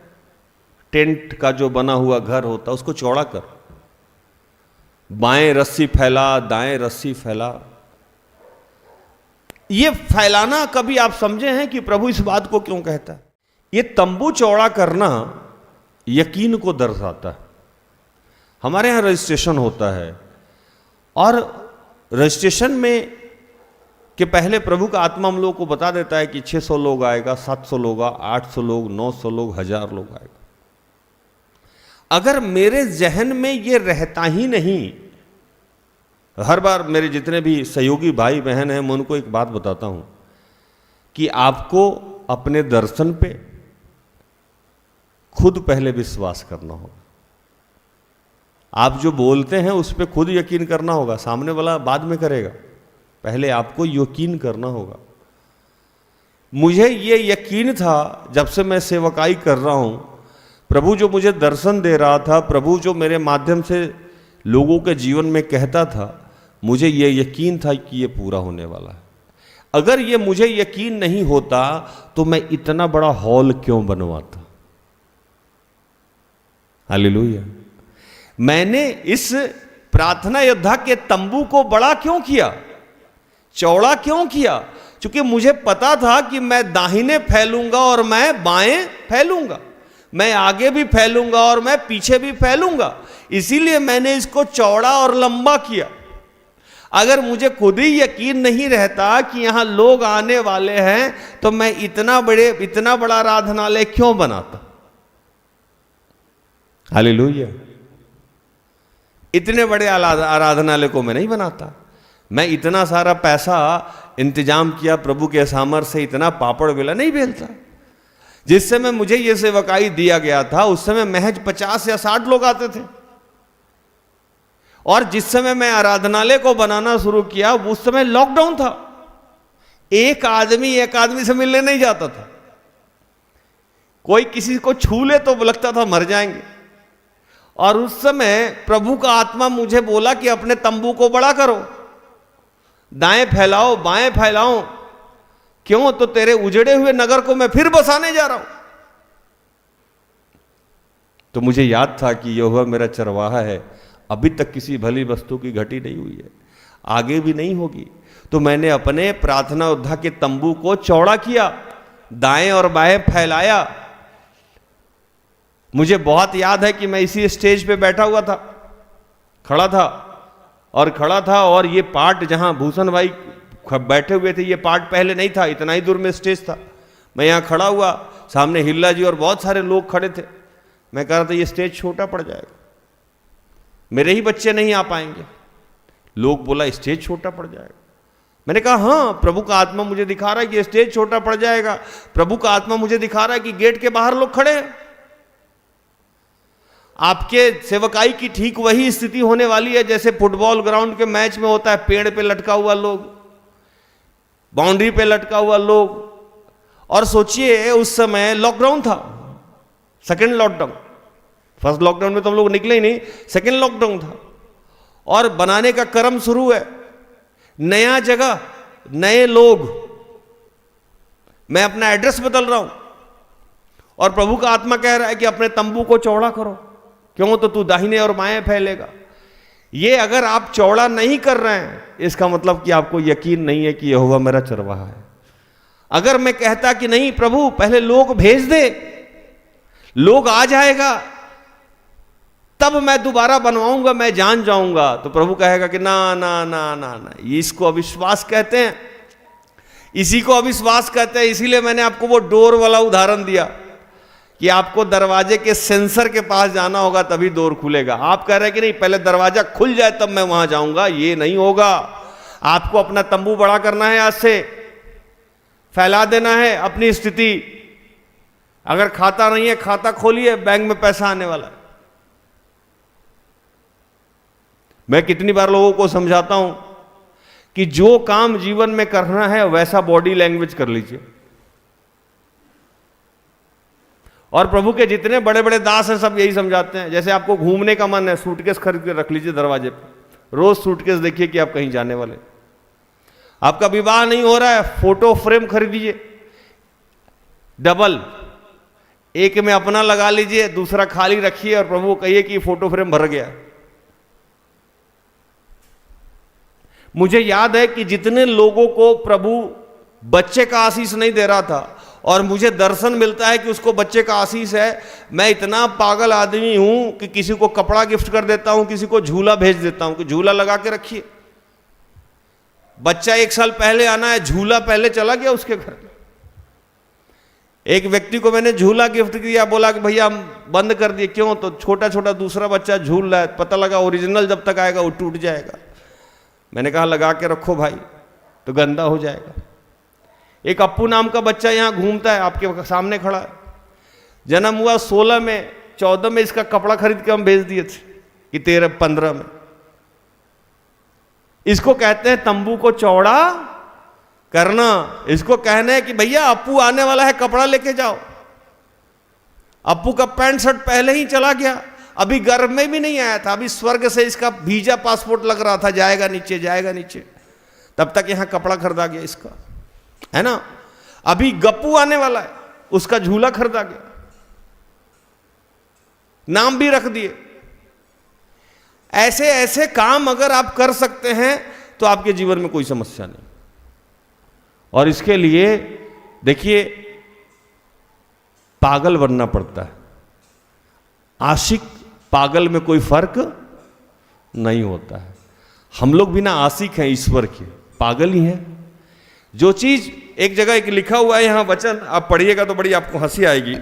टेंट का जो बना हुआ घर होता है, उसको चौड़ा कर। बाएं रस्सी फैला, दाएं रस्सी फैला। ये फैलाना कभी आप समझे हैं कि प्रभु इस बात को क्यों कहता है? ये तंबू चौड़ा करना यकीन को दर्शाता है। हमारे यहां रजिस्ट्रेशन होता है, और रजिस्ट्रेशन में के पहले प्रभु का आत्मा हम लोगों को बता देता है कि 600 लोग आएगा, 700 लोग, 800 लोग, 900 लोग, 1000 लोग आएगा। अगर मेरे जहन में ये रहता ही नहीं, हर बार मेरे जितने भी सहयोगी भाई बहन हैं, मैं उनको एक बात बताता हूं कि आपको अपने दर्शन पे खुद पहले विश्वास करना होगा। आप जो बोलते हैं उस पर खुद यकीन करना होगा, सामने वाला बाद में करेगा, पहले आपको यकीन करना होगा। मुझे ये यकीन था जब से मैं सेवकाई कर रहा हूं, प्रभु जो मुझे दर्शन दे रहा था, प्रभु जो मेरे माध्यम से लोगों के जीवन में कहता था, मुझे ये यकीन था कि ये पूरा होने वाला है। अगर ये मुझे यकीन नहीं होता तो मैं इतना बड़ा हॉल क्यों बनवाता? हालेलुया। मैंने इस प्रार्थना योद्धा के तंबू को बड़ा क्यों किया, चौड़ा क्यों किया? क्योंकि मुझे पता था कि मैं दाहिने फैलूंगा और मैं बाएं फैलूंगा, मैं आगे भी फैलूंगा और मैं पीछे भी फैलूंगा। इसीलिए मैंने इसको चौड़ा और लंबा किया। अगर मुझे खुद ही यकीन नहीं रहता कि यहां लोग आने वाले हैं तो मैं इतना बड़ा आराधनालय क्यों बनाता? हालेलुया। इतने बड़े आराधनालय को मैं नहीं बनाता। मैं इतना सारा पैसा इंतजाम किया प्रभु के सामर्थ्य से, इतना पापड़ बेला नहीं बेलता। जिस समय मुझे यह सेवकाई दिया गया था उस समय महज 50 या 60 लोग आते थे, और जिस समय मैं आराधनालय को बनाना शुरू किया उस समय लॉकडाउन था। एक आदमी से मिलने नहीं जाता था। कोई किसी को छू ले तो लगता था मर जाएंगे। और उस समय प्रभु का आत्मा मुझे बोला कि अपने तंबू को बड़ा करो, दाएं फैलाओ बाएं फैलाओ। क्यों? तो तेरे उजड़े हुए नगर को मैं फिर बसाने जा रहा हूं। तो मुझे याद था कि यहोवा मेरा चरवाहा है, अभी तक किसी भली वस्तु की घटी नहीं हुई है, आगे भी नहीं होगी। तो मैंने अपने प्रार्थना योद्धा के तंबू को चौड़ा किया, दाएं और बाएं फैलाया। मुझे बहुत याद है कि मैं इसी स्टेज पे बैठा हुआ था, खड़ा था और ये पार्ट जहां भूषण भाई बैठे हुए थे, ये पार्ट पहले नहीं था, इतना ही दूर में स्टेज था। मैं यहां खड़ा हुआ, सामने हिल्ला जी और बहुत सारे लोग खड़े थे। मैं कह रहा था ये स्टेज छोटा पड़ जाएगा, मेरे ही बच्चे नहीं आ पाएंगे। लोग बोला स्टेज छोटा पड़ जाएगा। मैंने कहा हाँ, प्रभु का आत्मा मुझे दिखा रहा है कि स्टेज छोटा पड़ जाएगा। प्रभु का आत्मा मुझे दिखा रहा है कि गेट के बाहर लोग खड़े हैं। आपके सेवकाई की ठीक वही स्थिति होने वाली है जैसे फुटबॉल ग्राउंड के मैच में होता है। पेड़ पे लटका हुआ लोग, बाउंड्री पे लटका हुआ लोग। और सोचिए उस समय लॉकडाउन था, सेकेंड लॉकडाउन। फर्स्ट लॉकडाउन में तो हम लोग निकले ही नहीं, सेकेंड लॉकडाउन था। और बनाने का क्रम शुरू है, नया जगह, नए लोग। मैं अपना एड्रेस बदल रहा हूं और प्रभु का आत्मा कह रहा है कि अपने तंबू को चौड़ा करो। क्यों? तो तू दाहिने और बाएं फैलेगा। ये अगर आप चौड़ा नहीं कर रहे हैं इसका मतलब कि आपको यकीन नहीं है कि यहोवा मेरा चरवाहा है। अगर मैं कहता कि नहीं प्रभु पहले लोग भेज दे, लोग आ जाएगा तब मैं दोबारा बनवाऊंगा, मैं जान जाऊंगा, तो प्रभु कहेगा कि ना ना ना ना ना, इसको अविश्वास कहते हैं, इसी को अविश्वास कहते हैं। इसीलिए मैंने आपको वो डोर वाला उदाहरण दिया कि आपको दरवाजे के सेंसर के पास जाना होगा तभी डोर खुलेगा। आप कह रहे हैं कि नहीं पहले दरवाजा खुल जाए तब मैं वहां जाऊंगा, ये नहीं होगा। आपको अपना तंबू बड़ा करना है, आज से फैला देना है अपनी स्थिति। अगर खाता नहीं है खाता खोलिए, बैंक में पैसा आने वाला है। मैं कितनी बार लोगों को समझाता हूं कि जो काम जीवन में करना है वैसा बॉडी लैंग्वेज कर लीजिए। और प्रभु के जितने बड़े बड़े दास हैं सब यही समझाते हैं। जैसे आपको घूमने का मन है, सूटकेस खरीद के रख लीजिए दरवाजे पे, रोज सूटकेस देखिए कि आप कहीं जाने वाले। आपका विवाह नहीं हो रहा है, फोटो फ्रेम खरीदिए डबल, एक में अपना लगा लीजिए, दूसरा खाली रखिए और प्रभु को कहिए कि फोटो फ्रेम भर गया। मुझे याद है कि जितने लोगों को प्रभु बच्चे का आशीष नहीं दे रहा था और मुझे दर्शन मिलता है कि उसको बच्चे का आशीष है, मैं इतना पागल आदमी हूं कि किसी को कपड़ा गिफ्ट कर देता हूं, किसी को झूला भेज देता हूं कि झूला लगा के रखिए। बच्चा 1 साल पहले आना है, झूला पहले चला गया उसके घर। एक व्यक्ति को मैंने झूला गिफ्ट किया, बोला कि भैया हम बंद कर दिए। क्यों? तो छोटा छोटा दूसरा बच्चा झूल रहा है, पता लगा ओरिजिनल जब तक आएगा वो टूट जाएगा। मैंने कहा लगा के रखो भाई, तो गंदा हो जाएगा। एक अप्पू नाम का बच्चा यहां घूमता है, आपके सामने खड़ा है, जन्म हुआ 16 में, 14 में इसका कपड़ा खरीद के हम भेज दिए थे कि 13-15 में। इसको कहते हैं तंबू को चौड़ा करना। इसको कहना है कि भैया अप्पू आने वाला है, कपड़ा लेके जाओ। अप्पू का पैंट शर्ट पहले ही चला गया, अभी गर्भ में भी नहीं आया था, अभी स्वर्ग से इसका वीजा पासपोर्ट लग रहा था, जाएगा नीचे जाएगा नीचे, तब तक यहां कपड़ा खरीदा गया इसका, है ना। अभी गप्पू आने वाला है, उसका झूला खरीदा गया, नाम भी रख दिए। ऐसे ऐसे काम अगर आप कर सकते हैं तो आपके जीवन में कोई समस्या नहीं। और इसके लिए देखिए पागल बनना पड़ता है, आशिक पागल में कोई फर्क नहीं होता है। हम लोग भी ना आशिक हैं ईश्वर के, पागल ही हैं। जो चीज एक जगह एक लिखा हुआ है यहां वचन, आप पढ़िएगा तो बड़ी आपको हंसी आएगी।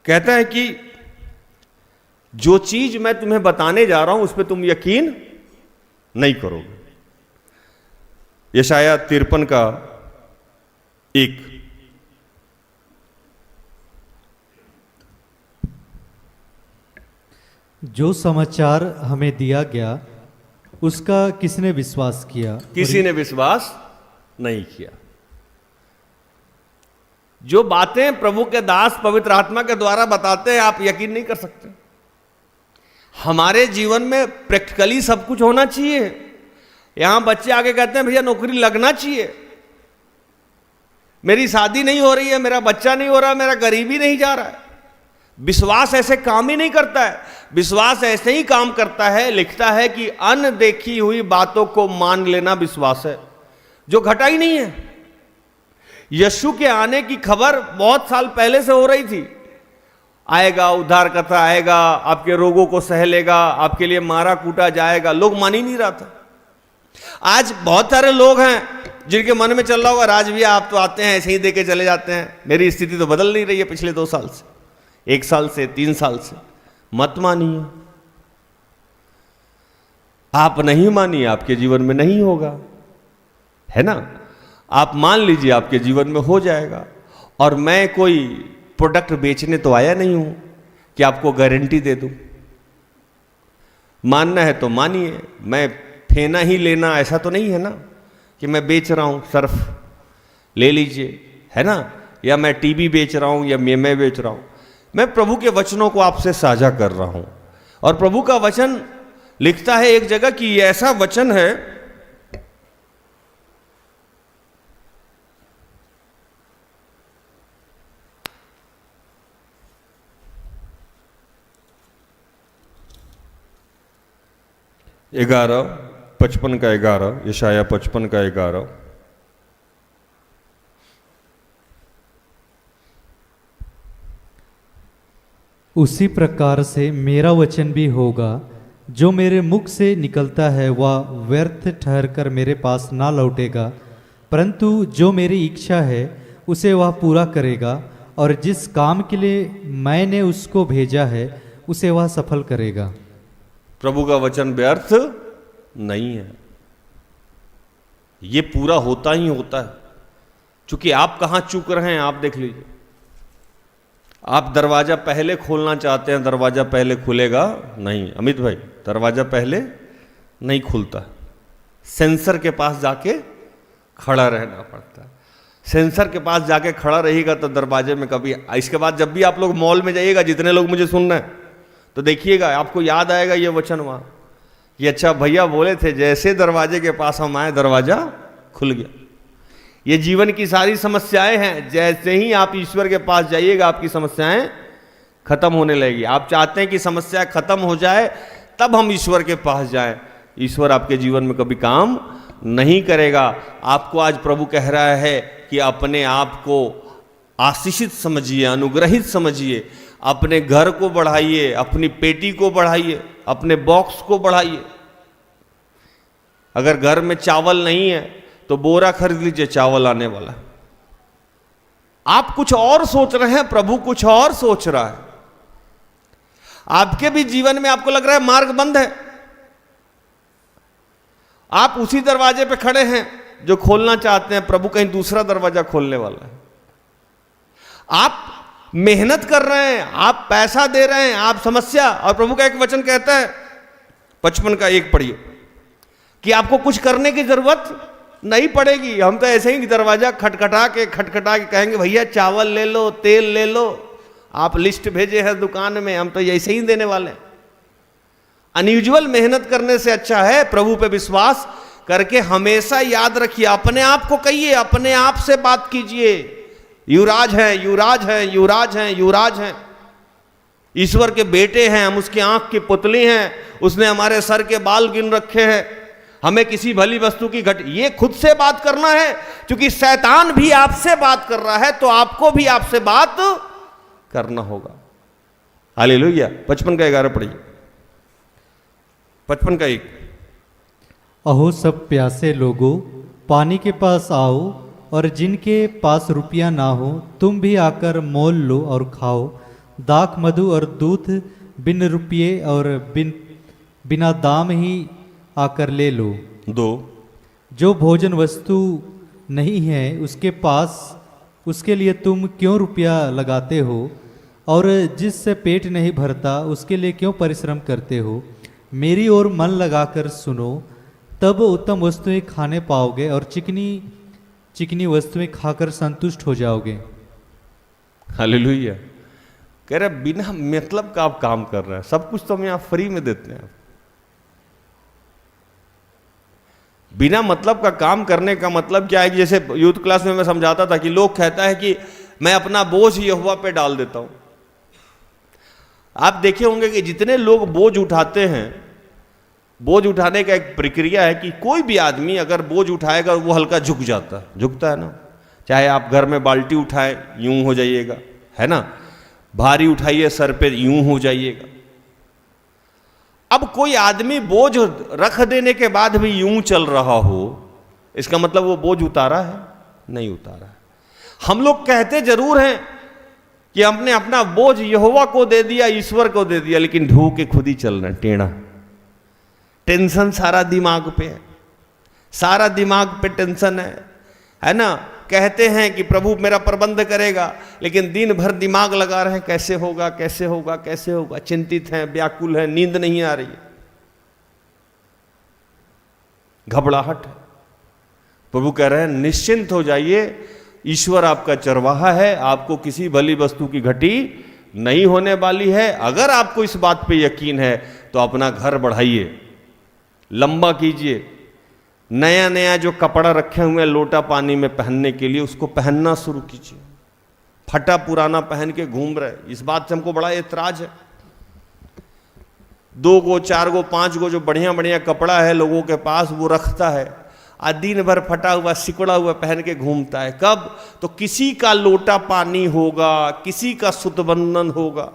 कहता है कि जो चीज मैं तुम्हें बताने जा रहा हूं उस पर तुम यकीन नहीं करोगे। यशाया 53 का 1। जो समाचार हमें दिया गया उसका किसने विश्वास किया? किसी ने विश्वास नहीं किया। जो बातें प्रभु के दास पवित्र आत्मा के द्वारा बताते हैं आप यकीन नहीं कर सकते। हमारे जीवन में प्रैक्टिकली सब कुछ होना चाहिए। यहां बच्चे आगे कहते हैं भैया नौकरी लगना चाहिए, मेरी शादी नहीं हो रही है, मेरा बच्चा नहीं हो रहा, मेरा गरीबी नहीं जा रहा है। विश्वास ऐसे काम ही नहीं करता है। विश्वास ऐसे ही काम करता है, लिखता है कि अनदेखी हुई बातों को मान लेना विश्वास है, जो घटा ही नहीं है। यीशु के आने की खबर बहुत साल पहले से हो रही थी। आएगा, उद्धारकर्ता आएगा, आपके रोगों को सह लेगा, आपके लिए मारा कूटा जाएगा। लोग मान ही नहीं रहा था। आज बहुत सारे लोग हैं जिनके मन में चल रहा होगा राज भैया आप तो आते हैं ऐसे ही दे के चले जाते हैं, मेरी स्थिति तो बदल नहीं रही है पिछले 2 साल से, 1 साल से, 3 साल से। मत मानिए, आप नहीं मानिए, आपके जीवन में नहीं होगा, है ना। आप मान लीजिए आपके जीवन में हो जाएगा। और मैं कोई प्रोडक्ट बेचने तो आया नहीं हूं कि आपको गारंटी दे दूं। मानना है तो मानिए, मैं फेना ही लेना ऐसा तो नहीं है ना कि मैं बेच रहा हूं सर्फ ले लीजिए, है ना, या मैं टीवी बेच रहा हूं या मैं बेच रहा हूं। मैं प्रभु के वचनों को आपसे साझा कर रहा हूं। और प्रभु का वचन लिखता है एक जगह कि ये ऐसा वचन है ग्यारह 55 का 11, यशाया 55 का 11। उसी प्रकार से मेरा वचन भी होगा, जो मेरे मुख से निकलता है वह व्यर्थ ठहरकर मेरे पास ना लौटेगा, परंतु जो मेरी इच्छा है उसे वह पूरा करेगा, और जिस काम के लिए मैंने उसको भेजा है उसे वह सफल करेगा। प्रभु का वचन व्यर्थ नहीं है, ये पूरा होता ही होता है। क्योंकि आप कहां चूक रहे हैं आप देख लीजिए। आप दरवाजा पहले खोलना चाहते हैं, दरवाजा पहले खुलेगा नहीं। अमित भाई, दरवाजा पहले नहीं खुलता, सेंसर के पास जाके खड़ा रहना पड़ता है। सेंसर के पास जाके खड़ा रहेगा तो दरवाजे में कभी। इसके बाद जब भी आप लोग मॉल में जाइएगा, जितने लोग मुझे सुन रहे हैं, तो देखिएगा आपको याद आएगा ये वचन वहां कि अच्छा भैया बोले थे जैसे दरवाजे के पास हम आए दरवाजा खुल गया। ये जीवन की सारी समस्याएं हैं, जैसे ही आप ईश्वर के पास जाइएगा आपकी समस्याएं खत्म होने लगेगी। आप चाहते हैं कि समस्या खत्म हो जाए तब हम ईश्वर के पास जाएं। ईश्वर आपके जीवन में कभी काम नहीं करेगा। आपको आज प्रभु कह रहा है कि अपने आप को आशीषित समझिए, अनुग्रहित समझिए, अपने घर को बढ़ाइए, अपनी पेटी को बढ़ाइए, अपने बॉक्स को बढ़ाइए। अगर घर में चावल नहीं है तो बोरा खरीद लीजिए, चावल आने वाला है। आप कुछ और सोच रहे हैं, प्रभु कुछ और सोच रहा है। आपके भी जीवन में आपको लग रहा है मार्ग बंद है, आप उसी दरवाजे पे खड़े हैं जो खोलना चाहते हैं, प्रभु कहीं दूसरा दरवाजा खोलने वाला है। आप मेहनत कर रहे हैं, आप पैसा दे रहे हैं, आप समस्या। और प्रभु का एक वचन कहता है 55 का 1 पढ़िए कि आपको कुछ करने की जरूरत नहीं पड़ेगी। हम तो ऐसे ही दरवाजा खटखटा के कहेंगे भैया चावल ले लो, तेल ले लो, आप लिस्ट भेजे हैं दुकान में, हम तो ऐसे ही देने वाले हैं। अनयूजुअल मेहनत करने से अच्छा है प्रभु पे विश्वास करके हमेशा याद रखिए, अपने आप को कहिए, अपने आप से बात कीजिए, युवराज हैं, युवराज हैं, युवराज हैं, युवराज हैं, ईश्वर के बेटे हैं, हम उसकी आंख की पुतली हैं, उसने हमारे सर के बाल गिन रखे हैं, हमें किसी भली वस्तु की ये खुद से बात करना है। क्योंकि शैतान भी आपसे बात कर रहा है तो आपको भी आपसे बात करना होगा। हालेलुया। 55 का 11 पढ़िए। 55 का 1। अहो सब प्यासे लोगों, पानी के पास आओ, और जिनके पास रुपया ना हो तुम भी आकर मोल लो और खाओ। दाख मधु और दूध बिन रुपये और बिना दाम ही आकर ले लो। 2। जो भोजन वस्तु नहीं है उसके पास, उसके लिए तुम क्यों रुपया लगाते हो? और जिससे पेट नहीं भरता उसके लिए क्यों परिश्रम करते हो? मेरी ओर मन लगाकर सुनो, तब उत्तम वस्तुएं खाने पाओगे और चिकनी चिकनी वस्तुएं खाकर संतुष्ट हो जाओगे। हालेलुया। कह रहे बिना मतलब का आप काम कर रहे हैं, सब कुछ तो हम यहाँ फ्री में देते हैं। बिना मतलब का काम करने का मतलब क्या है कि जैसे यूथ क्लास में मैं समझाता था कि लोग कहता है कि मैं अपना बोझ यहोवा पे डाल देता हूं। आप देखे होंगे कि जितने लोग बोझ उठाते हैं, बोझ उठाने का एक प्रक्रिया है कि कोई भी आदमी अगर बोझ उठाएगा वो हल्का झुक जाता है, झुकता है ना। चाहे आप घर में बाल्टी उठाएं यूं हो जाइएगा, है ना, भारी उठाइए सर पे यूं हो जाइएगा। अब कोई आदमी बोझ रख देने के बाद भी यूं चल रहा हो, इसका मतलब वो बोझ उतारा है? नहीं उतारा है। हम लोग कहते जरूर हैं कि हमने अपना बोझ यहोवा को दे दिया, ईश्वर को दे दिया, लेकिन ढो के खुद ही चल रहे हैं टेढ़ा। टेंशन सारा दिमाग पे है, सारा दिमाग पे टेंशन है ना। कहते हैं कि प्रभु मेरा प्रबंध करेगा, लेकिन दिन भर दिमाग लगा रहे हैं कैसे होगा कैसे होगा कैसे होगा, चिंतित हैं, व्याकुल हैं, नींद नहीं आ रही है, घबराहट है। प्रभु कह रहे हैं निश्चिंत हो जाइए, ईश्वर आपका चरवाहा है, आपको किसी भली वस्तु की घटी नहीं होने वाली है। अगर आपको इस बात पे यकीन है तो अपना घर बढ़ाइए, लंबा कीजिए। नया नया जो कपड़ा रखे हुए हैं लोटा पानी में पहनने के लिए, उसको पहनना शुरू कीजिए। फटा पुराना पहन के घूम रहे, इस बात से हमको बड़ा एतराज है। 2 गो 4 गो 5 गो जो बढ़िया बढ़िया कपड़ा है लोगों के पास, वो रखता है, आज दिन भर फटा हुआ सिकुड़ा हुआ पहन के घूमता है। कब? तो किसी का लोटा पानी होगा, किसी का सुतबंधन होगा,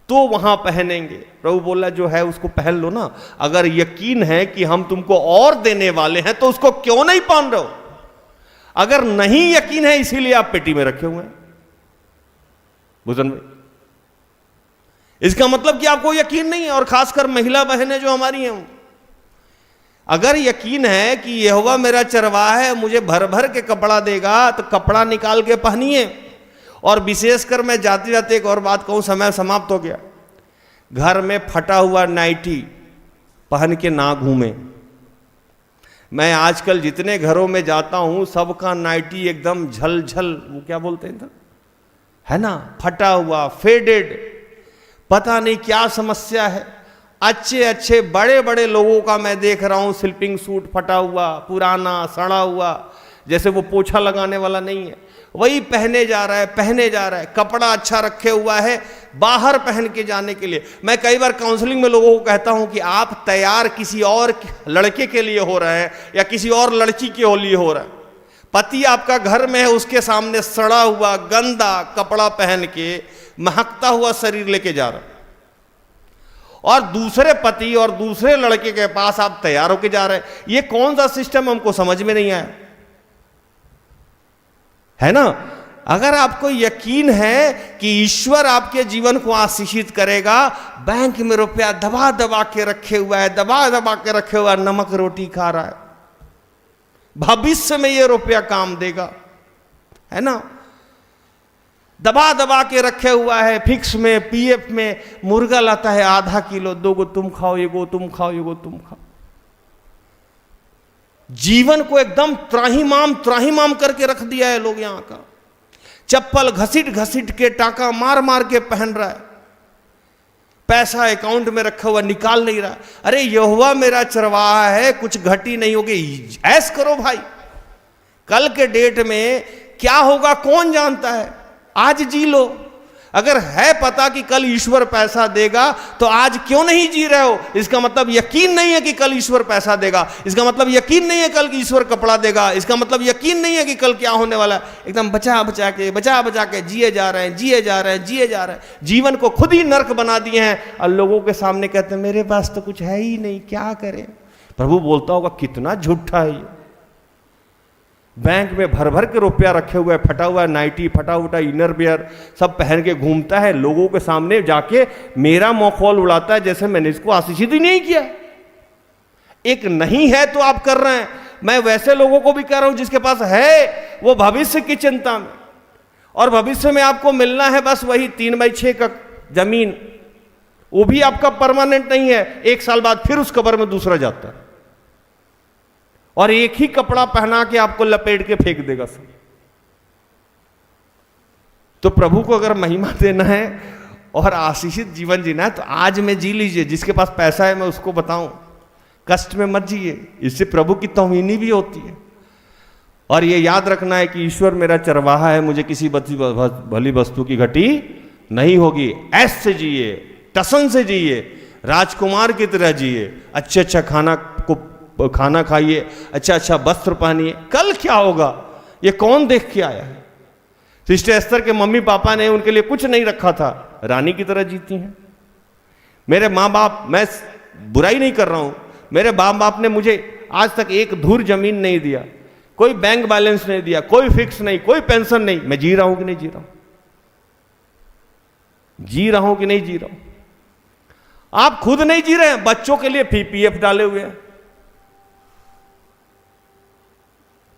तो वहां पहनेंगे। प्रभु बोला जो है उसको पहन लो ना। अगर यकीन है कि हम तुमको और देने वाले हैं तो उसको क्यों नहीं पहन रहे हो? अगर नहीं यकीन है इसीलिए आप पेटी में रखे हुए हैं। बुझन भाई, इसका मतलब कि आपको यकीन नहीं है। और खासकर महिला बहनें जो हमारी हैं, अगर यकीन है कि यहोवा मेरा चरवाहा है, मुझे भर भर के कपड़ा देगा, तो कपड़ा निकाल के पहनिए। और विशेषकर मैं जाते जाते एक और बात कहूं, समय समाप्त हो गया। घर में फटा हुआ नाइटी पहन के ना घूमे। मैं आजकल जितने घरों में जाता हूं सबका नाइटी एकदम झल, वो क्या बोलते हैं है ना, फटा हुआ, फेडेड। पता नहीं क्या समस्या है। अच्छे अच्छे बड़े बड़े लोगों का मैं देख रहा हूं स्लीपिंग सूट फटा हुआ, पुराना, सड़ा हुआ, जैसे वो पोछा लगाने वाला नहीं है, वही पहने जा रहा है। कपड़ा अच्छा रखे हुआ है बाहर पहन के जाने के लिए। मैं कई बार काउंसलिंग में लोगों को कहता हूं कि आप तैयार किसी और लड़के के लिए हो रहे हैं या किसी और लड़की के लिए हो रहा है। पति आपका घर में है, उसके सामने सड़ा हुआ गंदा कपड़ा पहन के महकता हुआ शरीर लेके जा रहा है, और दूसरे पति और दूसरे लड़के के पास आप तैयार होके जा रहे हैं। ये कौन सा सिस्टम हमको समझ में नहीं आया, है ना। अगर आपको यकीन है कि ईश्वर आपके जीवन को आशीषित करेगा, बैंक में रुपया दबा दबा के रखे हुआ है, नमक रोटी खा रहा है, भविष्य में ये रुपया काम देगा, है ना। दबा दबा के रखे हुआ है, फिक्स में, पीएफ में मुर्गा लाता है आधा किलो, 2 गो तुम खाओ, 1 गो तुम खाओ, 1 गो तुम खाओ। जीवन को एकदम त्राहिमाम करके रख दिया है लोग यहां का। चप्पल घसीट के, टाका मार के पहन रहा है, पैसा अकाउंट में रखा हुआ निकाल नहीं रहा। अरे यहोवा मेरा चरवाहा है, कुछ घटी नहीं होगी, ऐश करो भाई। कल के डेट में क्या होगा कौन जानता है, आज जी लो। अगर है पता कि कल ईश्वर पैसा देगा तो आज क्यों नहीं जी रहे हो? इसका मतलब यकीन नहीं है कि कल ईश्वर पैसा देगा, इसका मतलब यकीन नहीं है कल कि ईश्वर कपड़ा देगा, इसका मतलब यकीन नहीं है कि कल क्या होने वाला है। एकदम बचा बचा के जिए जा रहे हैं, जिए जा रहे हैं, जिए जा रहे हैं, जीवन को खुद ही नर्क बना दिए हैं और लोगों के सामने कहते हैं मेरे पास तो कुछ है ही नहीं, क्या करें। प्रभु बोलता होगा कितना झूठा है ये। बैंक में भर भर के रुपया रखे हुए, फटा हुआ नाइटी, फटा उटा इनर बियर सब पहन के घूमता है, लोगों के सामने जाके मेरा मखौल उड़ाता है जैसे मैंने इसको आशीषित ही नहीं किया। एक नहीं है तो आप कर रहे हैं। मैं वैसे लोगों को भी कह रहा हूं जिसके पास है वो भविष्य की चिंता में, और भविष्य में आपको मिलना है बस वही 3x6 का जमीन, वो भी आपका परमानेंट नहीं है। 1 साल बाद फिर उस कब्र में दूसरा जाता है और एक ही कपड़ा पहना के आपको लपेट के फेंक देगा सब। तो प्रभु को अगर महिमा देना है और आशीषित जीवन जीना है तो आज में जी लीजिए। जिसके पास पैसा है मैं उसको बताऊं, कष्ट में मत जिए, इससे प्रभु की तौहीनी भी होती है। और ये याद रखना है कि ईश्वर मेरा चरवाहा है, मुझे किसी भली वस्तु की घटी नहीं होगी। ऐसे जिए, टसन से जिए, राजकुमार की तरह जिए, अच्छा खाना खाइए, अच्छा वस्त्र पहनिए। कल क्या होगा ये कौन देख के आया है? सिस्टर एस्थर के मम्मी पापा ने उनके लिए कुछ नहीं रखा था, रानी की तरह जीती हैं। मेरे माँ बाप, मैं बुराई नहीं कर रहा हूं, मेरे माँ बाप ने मुझे आज तक एक धूर जमीन नहीं दिया, कोई बैंक बैलेंस नहीं दिया, कोई फिक्स नहीं, कोई पेंशन नहीं। मैं जी रहा हूं कि नहीं जी रहा हूं? जी रहा हूं कि नहीं जी रहा हूं? आप खुद नहीं जी रहे हैं, बच्चों के लिए पीपीएफ डाले हुए हैं,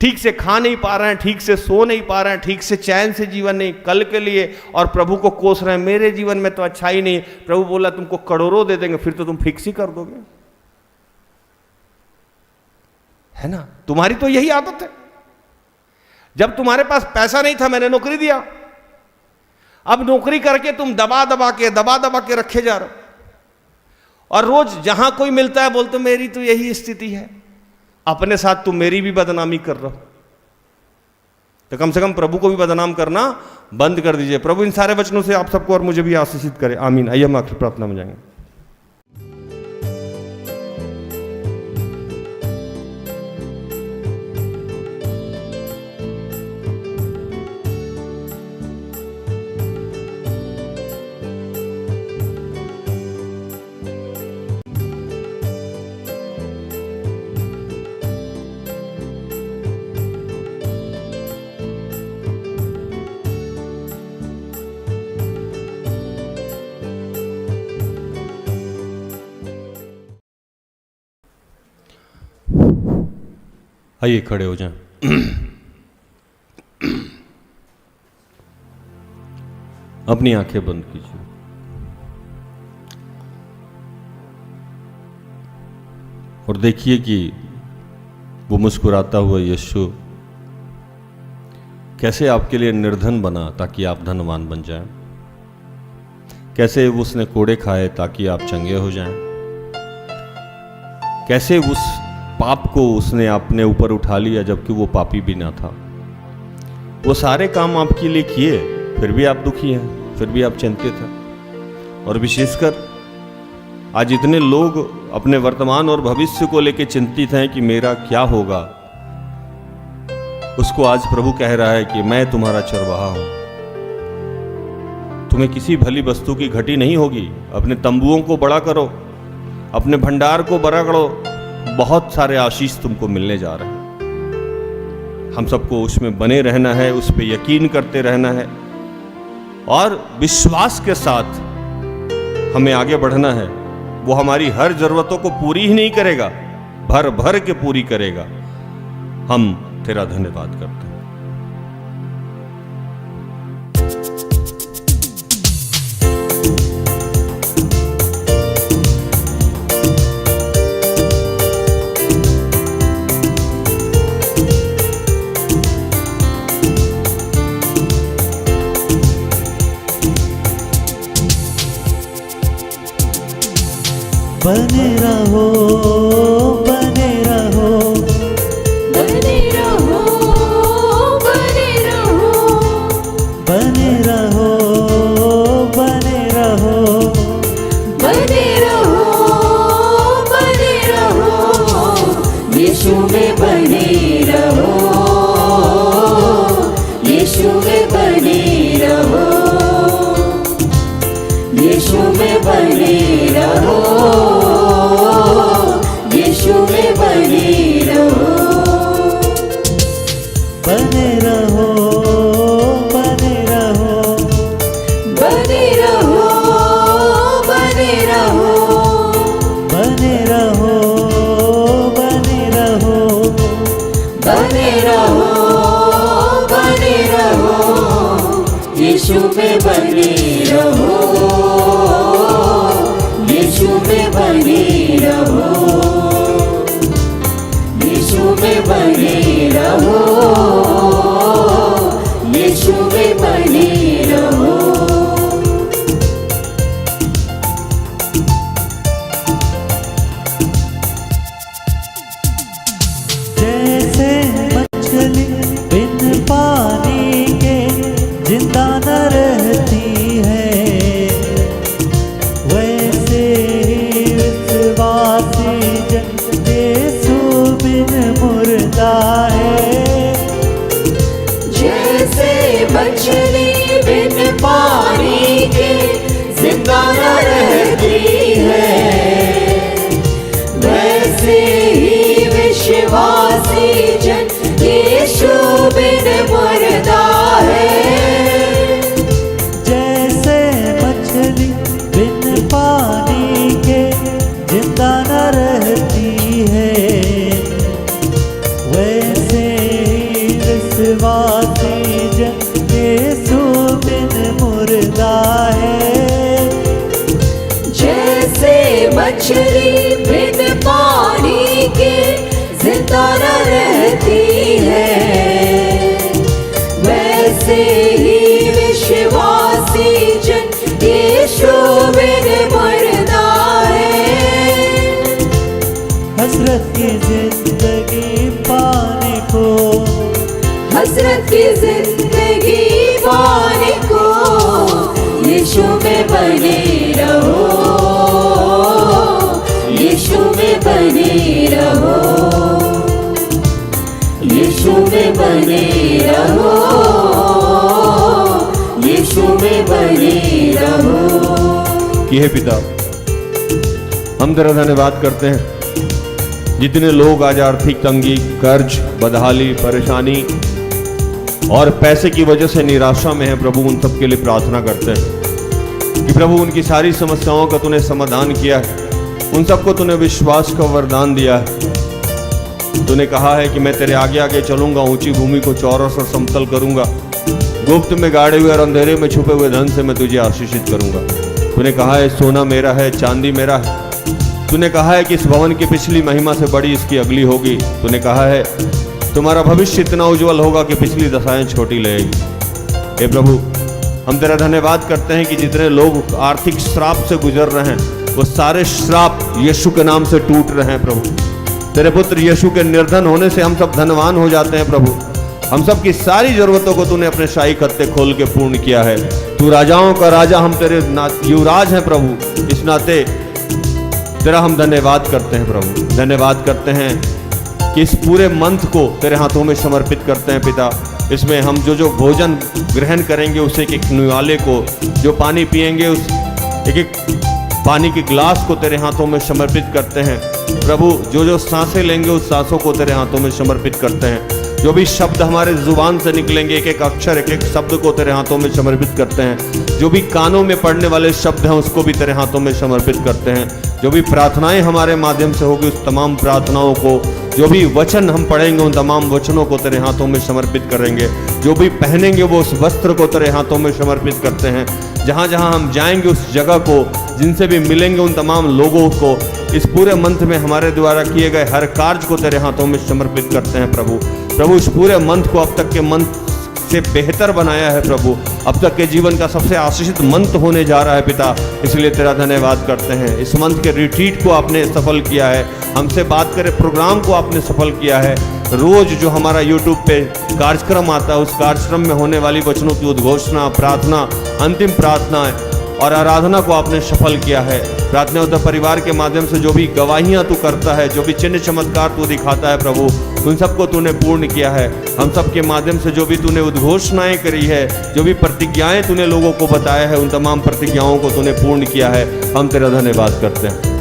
ठीक से खा नहीं पा रहे हैं, ठीक से सो नहीं पा रहे हैं, ठीक से चैन से जीवन नहीं, कल के लिए। और प्रभु को कोस रहे हैं मेरे जीवन में तो अच्छा ही नहीं। प्रभु बोला तुमको करोड़ों दे देंगे फिर तो तुम फिक्स ही कर दोगे, है ना? तुम्हारी तो यही आदत है। जब तुम्हारे पास पैसा नहीं था मैंने नौकरी दिया, अब नौकरी करके तुम दबा दबा के रखे जा रहे हो, और रोज जहां कोई मिलता है बोलते मेरी तो यही स्थिति है। अपने साथ तुम मेरी भी बदनामी कर रहे हो, तो कम से कम प्रभु को भी बदनाम करना बंद कर दीजिए। प्रभु इन सारे वचनों से आप सबको और मुझे भी आशीषित करे, आमीन। आइए हम आखिरी प्रार्थना में जाएंगे। आइए खड़े हो जाएं। अपनी आंखें बंद कीजिए। और देखिए कि वो मुस्कुराता हुआ यीशु कैसे आपके लिए निर्धन बना ताकि आप धनवान बन जाएं, कैसे उसने कोड़े खाए ताकि आप चंगे हो जाएं, कैसे उस पाप को उसने अपने ऊपर उठा लिया जबकि वो पापी भी ना था। वो सारे काम आपके लिए किए, फिर भी आप दुखी हैं, फिर भी आप चिंतित हैं। और विशेषकर आज इतने लोग अपने वर्तमान और भविष्य को लेकर चिंतित हैं कि मेरा क्या होगा। उसको आज प्रभु कह रहा है कि मैं तुम्हारा चरवाहा हूं, तुम्हें किसी भली वस्तु की घटी नहीं होगी। अपने तंबुओं को बड़ा करो, अपने भंडार को बड़ा करो, बहुत सारे आशीष तुमको मिलने जा रहे हैं। हम सबको उसमें बने रहना है, उस पर यकीन करते रहना है और विश्वास के साथ हमें आगे बढ़ना है। वो हमारी हर जरूरतों को पूरी ही नहीं करेगा, भर भर के पूरी करेगा। हम तेरा धन्यवाद करते हैं। बने रहो, बने रहो, बने रहो, बने रहो, बने रहो, बने रहो, बने रहो, यीशु में बने रहो, यीशु में बने रहो, यीशु में बने रहो, यीशु में बने रहो। जैसे मछली बिन पानी के जिंदा न रहती है, वैसे ही विश्वासी जन यीशु बिन मुर्दा है। जैसे मछली बिन पानी के जिंदा न रहती है, वैसे ही विश्वासी जन यीशु बिन मुर्दा है। जैसे मछली बिन पानी के जिंदा न रहती है, वैसे ही विश्वासी जन यीशु बिन मुर्दा है। जैसे मछली बिन पानी के जिंदा न रहती है, वैसे ही विश्वासी जन यीशु बिन मुर्दा है। हसरत की जिंदगी पाने को, हसरत की जिंदगी पाने को, यीशु में बने रहो, यीशु में बने रहो, यीशु में बने रहो, यीशु में बने रहो। कि हे पिता, हम तेरा धन्यवाद करते हैं। जितने लोग आज आर्थिक तंगी, कर्ज, बदहाली, परेशानी और पैसे की वजह से निराशा में है, प्रभु उन सब के लिए प्रार्थना करते हैं कि प्रभु उनकी सारी समस्याओं का तूने समाधान किया है, उन सबको तूने विश्वास का वरदान दिया है। तूने कहा है कि मैं तेरे आगे आगे चलूंगा, ऊंची भूमि को चौरस और समतल करूंगा, गुप्त में गाड़े हुए और अंधेरे में छुपे हुए धन से मैं तुझे आशीषित करूंगा। तूने कहा है सोना मेरा है, चांदी मेरा है। तूने कहा है कि इस भवन की पिछली महिमा से बड़ी इसकी अगली होगी। तूने कहा है तुम्हारा भविष्य इतना उज्जवल होगा कि पिछली दशाएं छोटी लगेगी। हे प्रभु, हम तेरा धन्यवाद करते हैं कि जितने लोग आर्थिक श्राप से गुजर रहे हैं, वो सारे श्राप यीशु के नाम से टूट रहे हैं। प्रभु, तेरे पुत्र यीशु के निर्धन होने से हम सब धनवान हो जाते हैं। प्रभु, हम सब की सारी जरूरतों को तूने अपने शाही खत्ते खोल के पूर्ण किया है। तू राजाओं का राजा, हम तेरे युवराज हैं प्रभु। इस नाते तेरा हम धन्यवाद करते हैं प्रभु, धन्यवाद करते हैं कि इस पूरे मंथ को तेरे हाथों में समर्पित करते हैं पिता। इसमें हम जो भोजन ग्रहण करेंगे उसे एक एक निवाले को, जो पानी पिएंगे उस एक एक पानी के गिलास को तेरे हाथों में समर्पित करते हैं प्रभु। जो सांसें लेंगे उस सांसों को तेरे हाथों में समर्पित करते हैं। जो भी शब्द हमारे जुबान से निकलेंगे, एक एक अक्षर, एक एक शब्द को तेरे हाथों में समर्पित करते हैं। जो भी कानों में पड़ने वाले शब्द हैं उसको भी तेरे हाथों में समर्पित करते हैं। जो भी प्रार्थनाएं हमारे माध्यम से होगी उस तमाम प्रार्थनाओं को, जो भी वचन हम पढ़ेंगे उन तमाम वचनों को तेरे हाथों में समर्पित करेंगे। जो भी पहनेंगे वो उस वस्त्र को तेरे हाथों में समर्पित करते हैं। जहाँ जहाँ हम जाएंगे उस जगह को, जिनसे भी मिलेंगे उन तमाम लोगों को, इस पूरे मंथ में हमारे द्वारा किए गए हर कार्य को तेरे हाथों में समर्पित करते हैं प्रभु। प्रभु, इस पूरे मंथ को अब तक के मंथ से बेहतर बनाया है प्रभु। अब तक के जीवन का सबसे आशीषित मंथ होने जा रहा है पिता, इसलिए तेरा धन्यवाद करते हैं। इस मंथ के रिट्रीट को आपने सफल किया है, हमसे बात करें प्रोग्राम को आपने सफल किया है। रोज जो हमारा यूट्यूब पे कार्यक्रम आता है उस कार्यक्रम में होने वाली वचनों की उद्घोषणा, प्रार्थना, अंतिम प्रार्थना और आराधना को आपने सफल किया है। प्रार्थना उद्धव परिवार के माध्यम से जो भी गवाहियाँ तू करता है, जो भी चिन्ह चमत्कार तू दिखाता है प्रभु, उन सबको तूने पूर्ण किया है। हम सब के माध्यम से जो भी तूने उद्घोषणाएं करी है, जो भी प्रतिज्ञाएं तूने लोगों को बताया है, उन तमाम प्रतिज्ञाओं को तूने पूर्ण किया है। हम तेरा धन्यवाद करते हैं।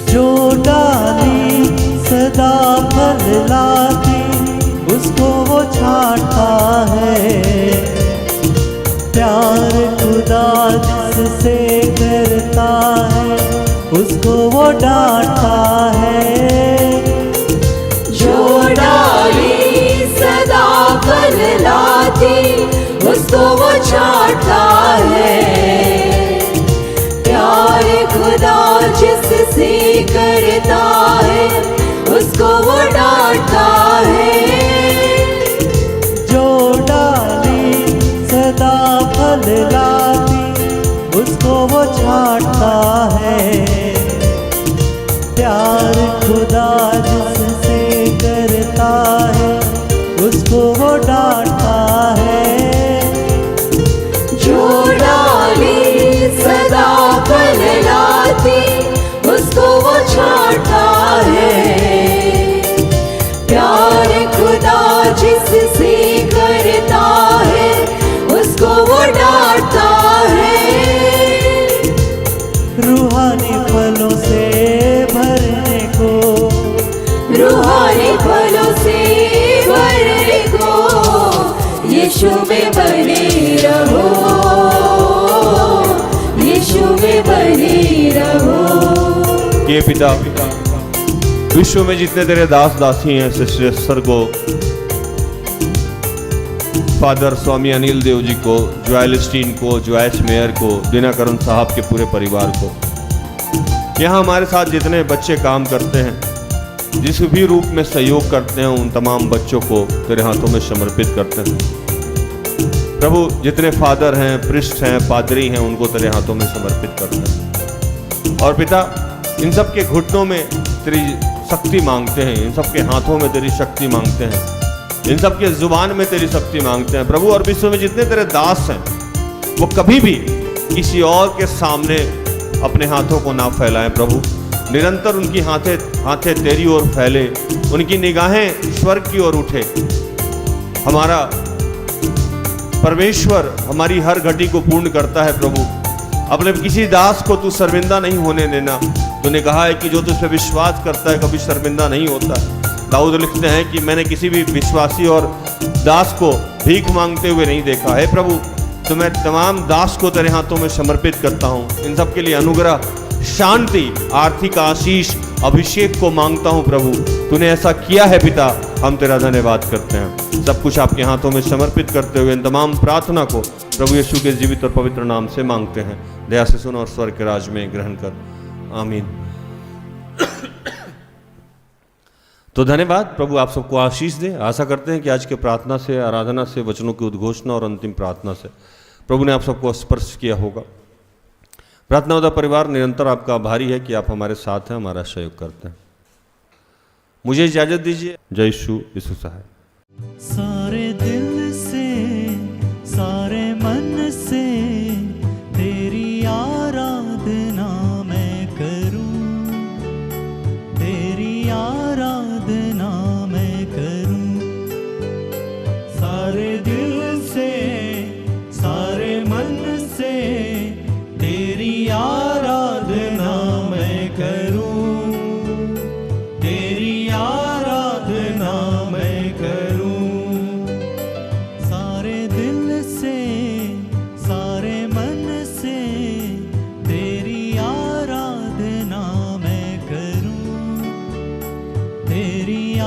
जो डाली सदा फल लाती उसको वो छांटता है। प्यार खुदा जिससे करता है उसको वो डांटता है। जो डाली सदा फल लाती उसको वो छांटता है। प्यार खुदा जिससे करता है उसको वो डांटता है। जो डाली सदा फल लाती उसको वो छांटता है। प्यार खुदा जिससे करता है उसको वो डांटता है। जो डाली सदा फल लाती उसको वो छांटता है। प्यार खुदा जिससे करता है उसको वो डांटता है। रूहानी फलों से भरने को, रूहानी फलों से भरने को यीशु में बने रहो, यीशु में बने रहो। ये पिता विश्व में जितने तेरे दास दासी हैं, सिस्टर एस्थर को, फादर स्वामी अनिल देव जी को, जोएल स्टीन को, जोएस मेयर को, दिनाकरण साहब के पूरे परिवार को, यहाँ हमारे साथ जितने बच्चे काम करते हैं, जिस भी रूप में सहयोग करते हैं, उन तमाम बच्चों को तेरे हाथों में समर्पित करते हैं। प्रभु जितने फादर हैं, प्रिस्ट हैं, पादरी हैं, उनको तेरे हाथों में समर्पित करते हैं। और पिता इन सब के घुटनों में तेरी शक्ति मांगते हैं, इन सब के हाथों में तेरी शक्ति मांगते हैं, इन सब के जुबान में तेरी शक्ति मांगते हैं प्रभु। और विश्व में जितने तेरे दास हैं वो कभी भी किसी और के सामने अपने हाथों को ना फैलाएं प्रभु। निरंतर उनकी हाथें तेरी ओर फैले, उनकी निगाहें स्वर्ग की ओर उठे। हमारा परमेश्वर हमारी हर घटी को पूर्ण करता है प्रभु। अपने किसी दास को तू शर्मिंदा नहीं होने देना। तूने कहा है कि जो तुझ पे विश्वास करता है कभी शर्मिंदा नहीं होता। दाऊद लिखते हैं कि मैंने किसी भी विश्वासी और दास को भीख मांगते हुए नहीं देखा है प्रभु। तो मैं तमाम दास को तेरे हाथों में समर्पित करता हूँ। इन सब के लिए अनुग्रह, शांति, आर्थिक आशीष, अभिषेक को मांगता हूँ प्रभु। तूने ऐसा किया है पिता, हम तेरा धन्यवाद करते हैं। सब कुछ आपके हाथों में समर्पित करते हुए इन तमाम प्रार्थना को प्रभु यीशु के जीवित और पवित्र नाम से मांगते हैं। दया से सुन और स्वर्ग के राज में ग्रहण कर, आमीन। तो धन्यवाद प्रभु, आप सबको आशीष दे। आशा करते हैं कि आज के प्रार्थना से, आराधना से, वचनों की उद्घोषणा और अंतिम प्रार्थना से प्रभु ने आप सबको स्पर्श किया होगा। प्रार्थना उदा परिवार निरंतर आपका आभारी है कि आप हमारे साथ हैं, हमारा सहयोग करते हैं। मुझे इजाजत दीजिए। जय यीशु सहाय। सारे दिल से, सारे मन से तेरी आराधना मैं करूं, तेरी आराधना मैं करूं। सारे दिल से, सारे मन से तेरी आराधना मैं करूं, तेरी आराधना मैं करूं। सारे दिल से, सारे मन से तेरी आराधना मैं करूं, तेरी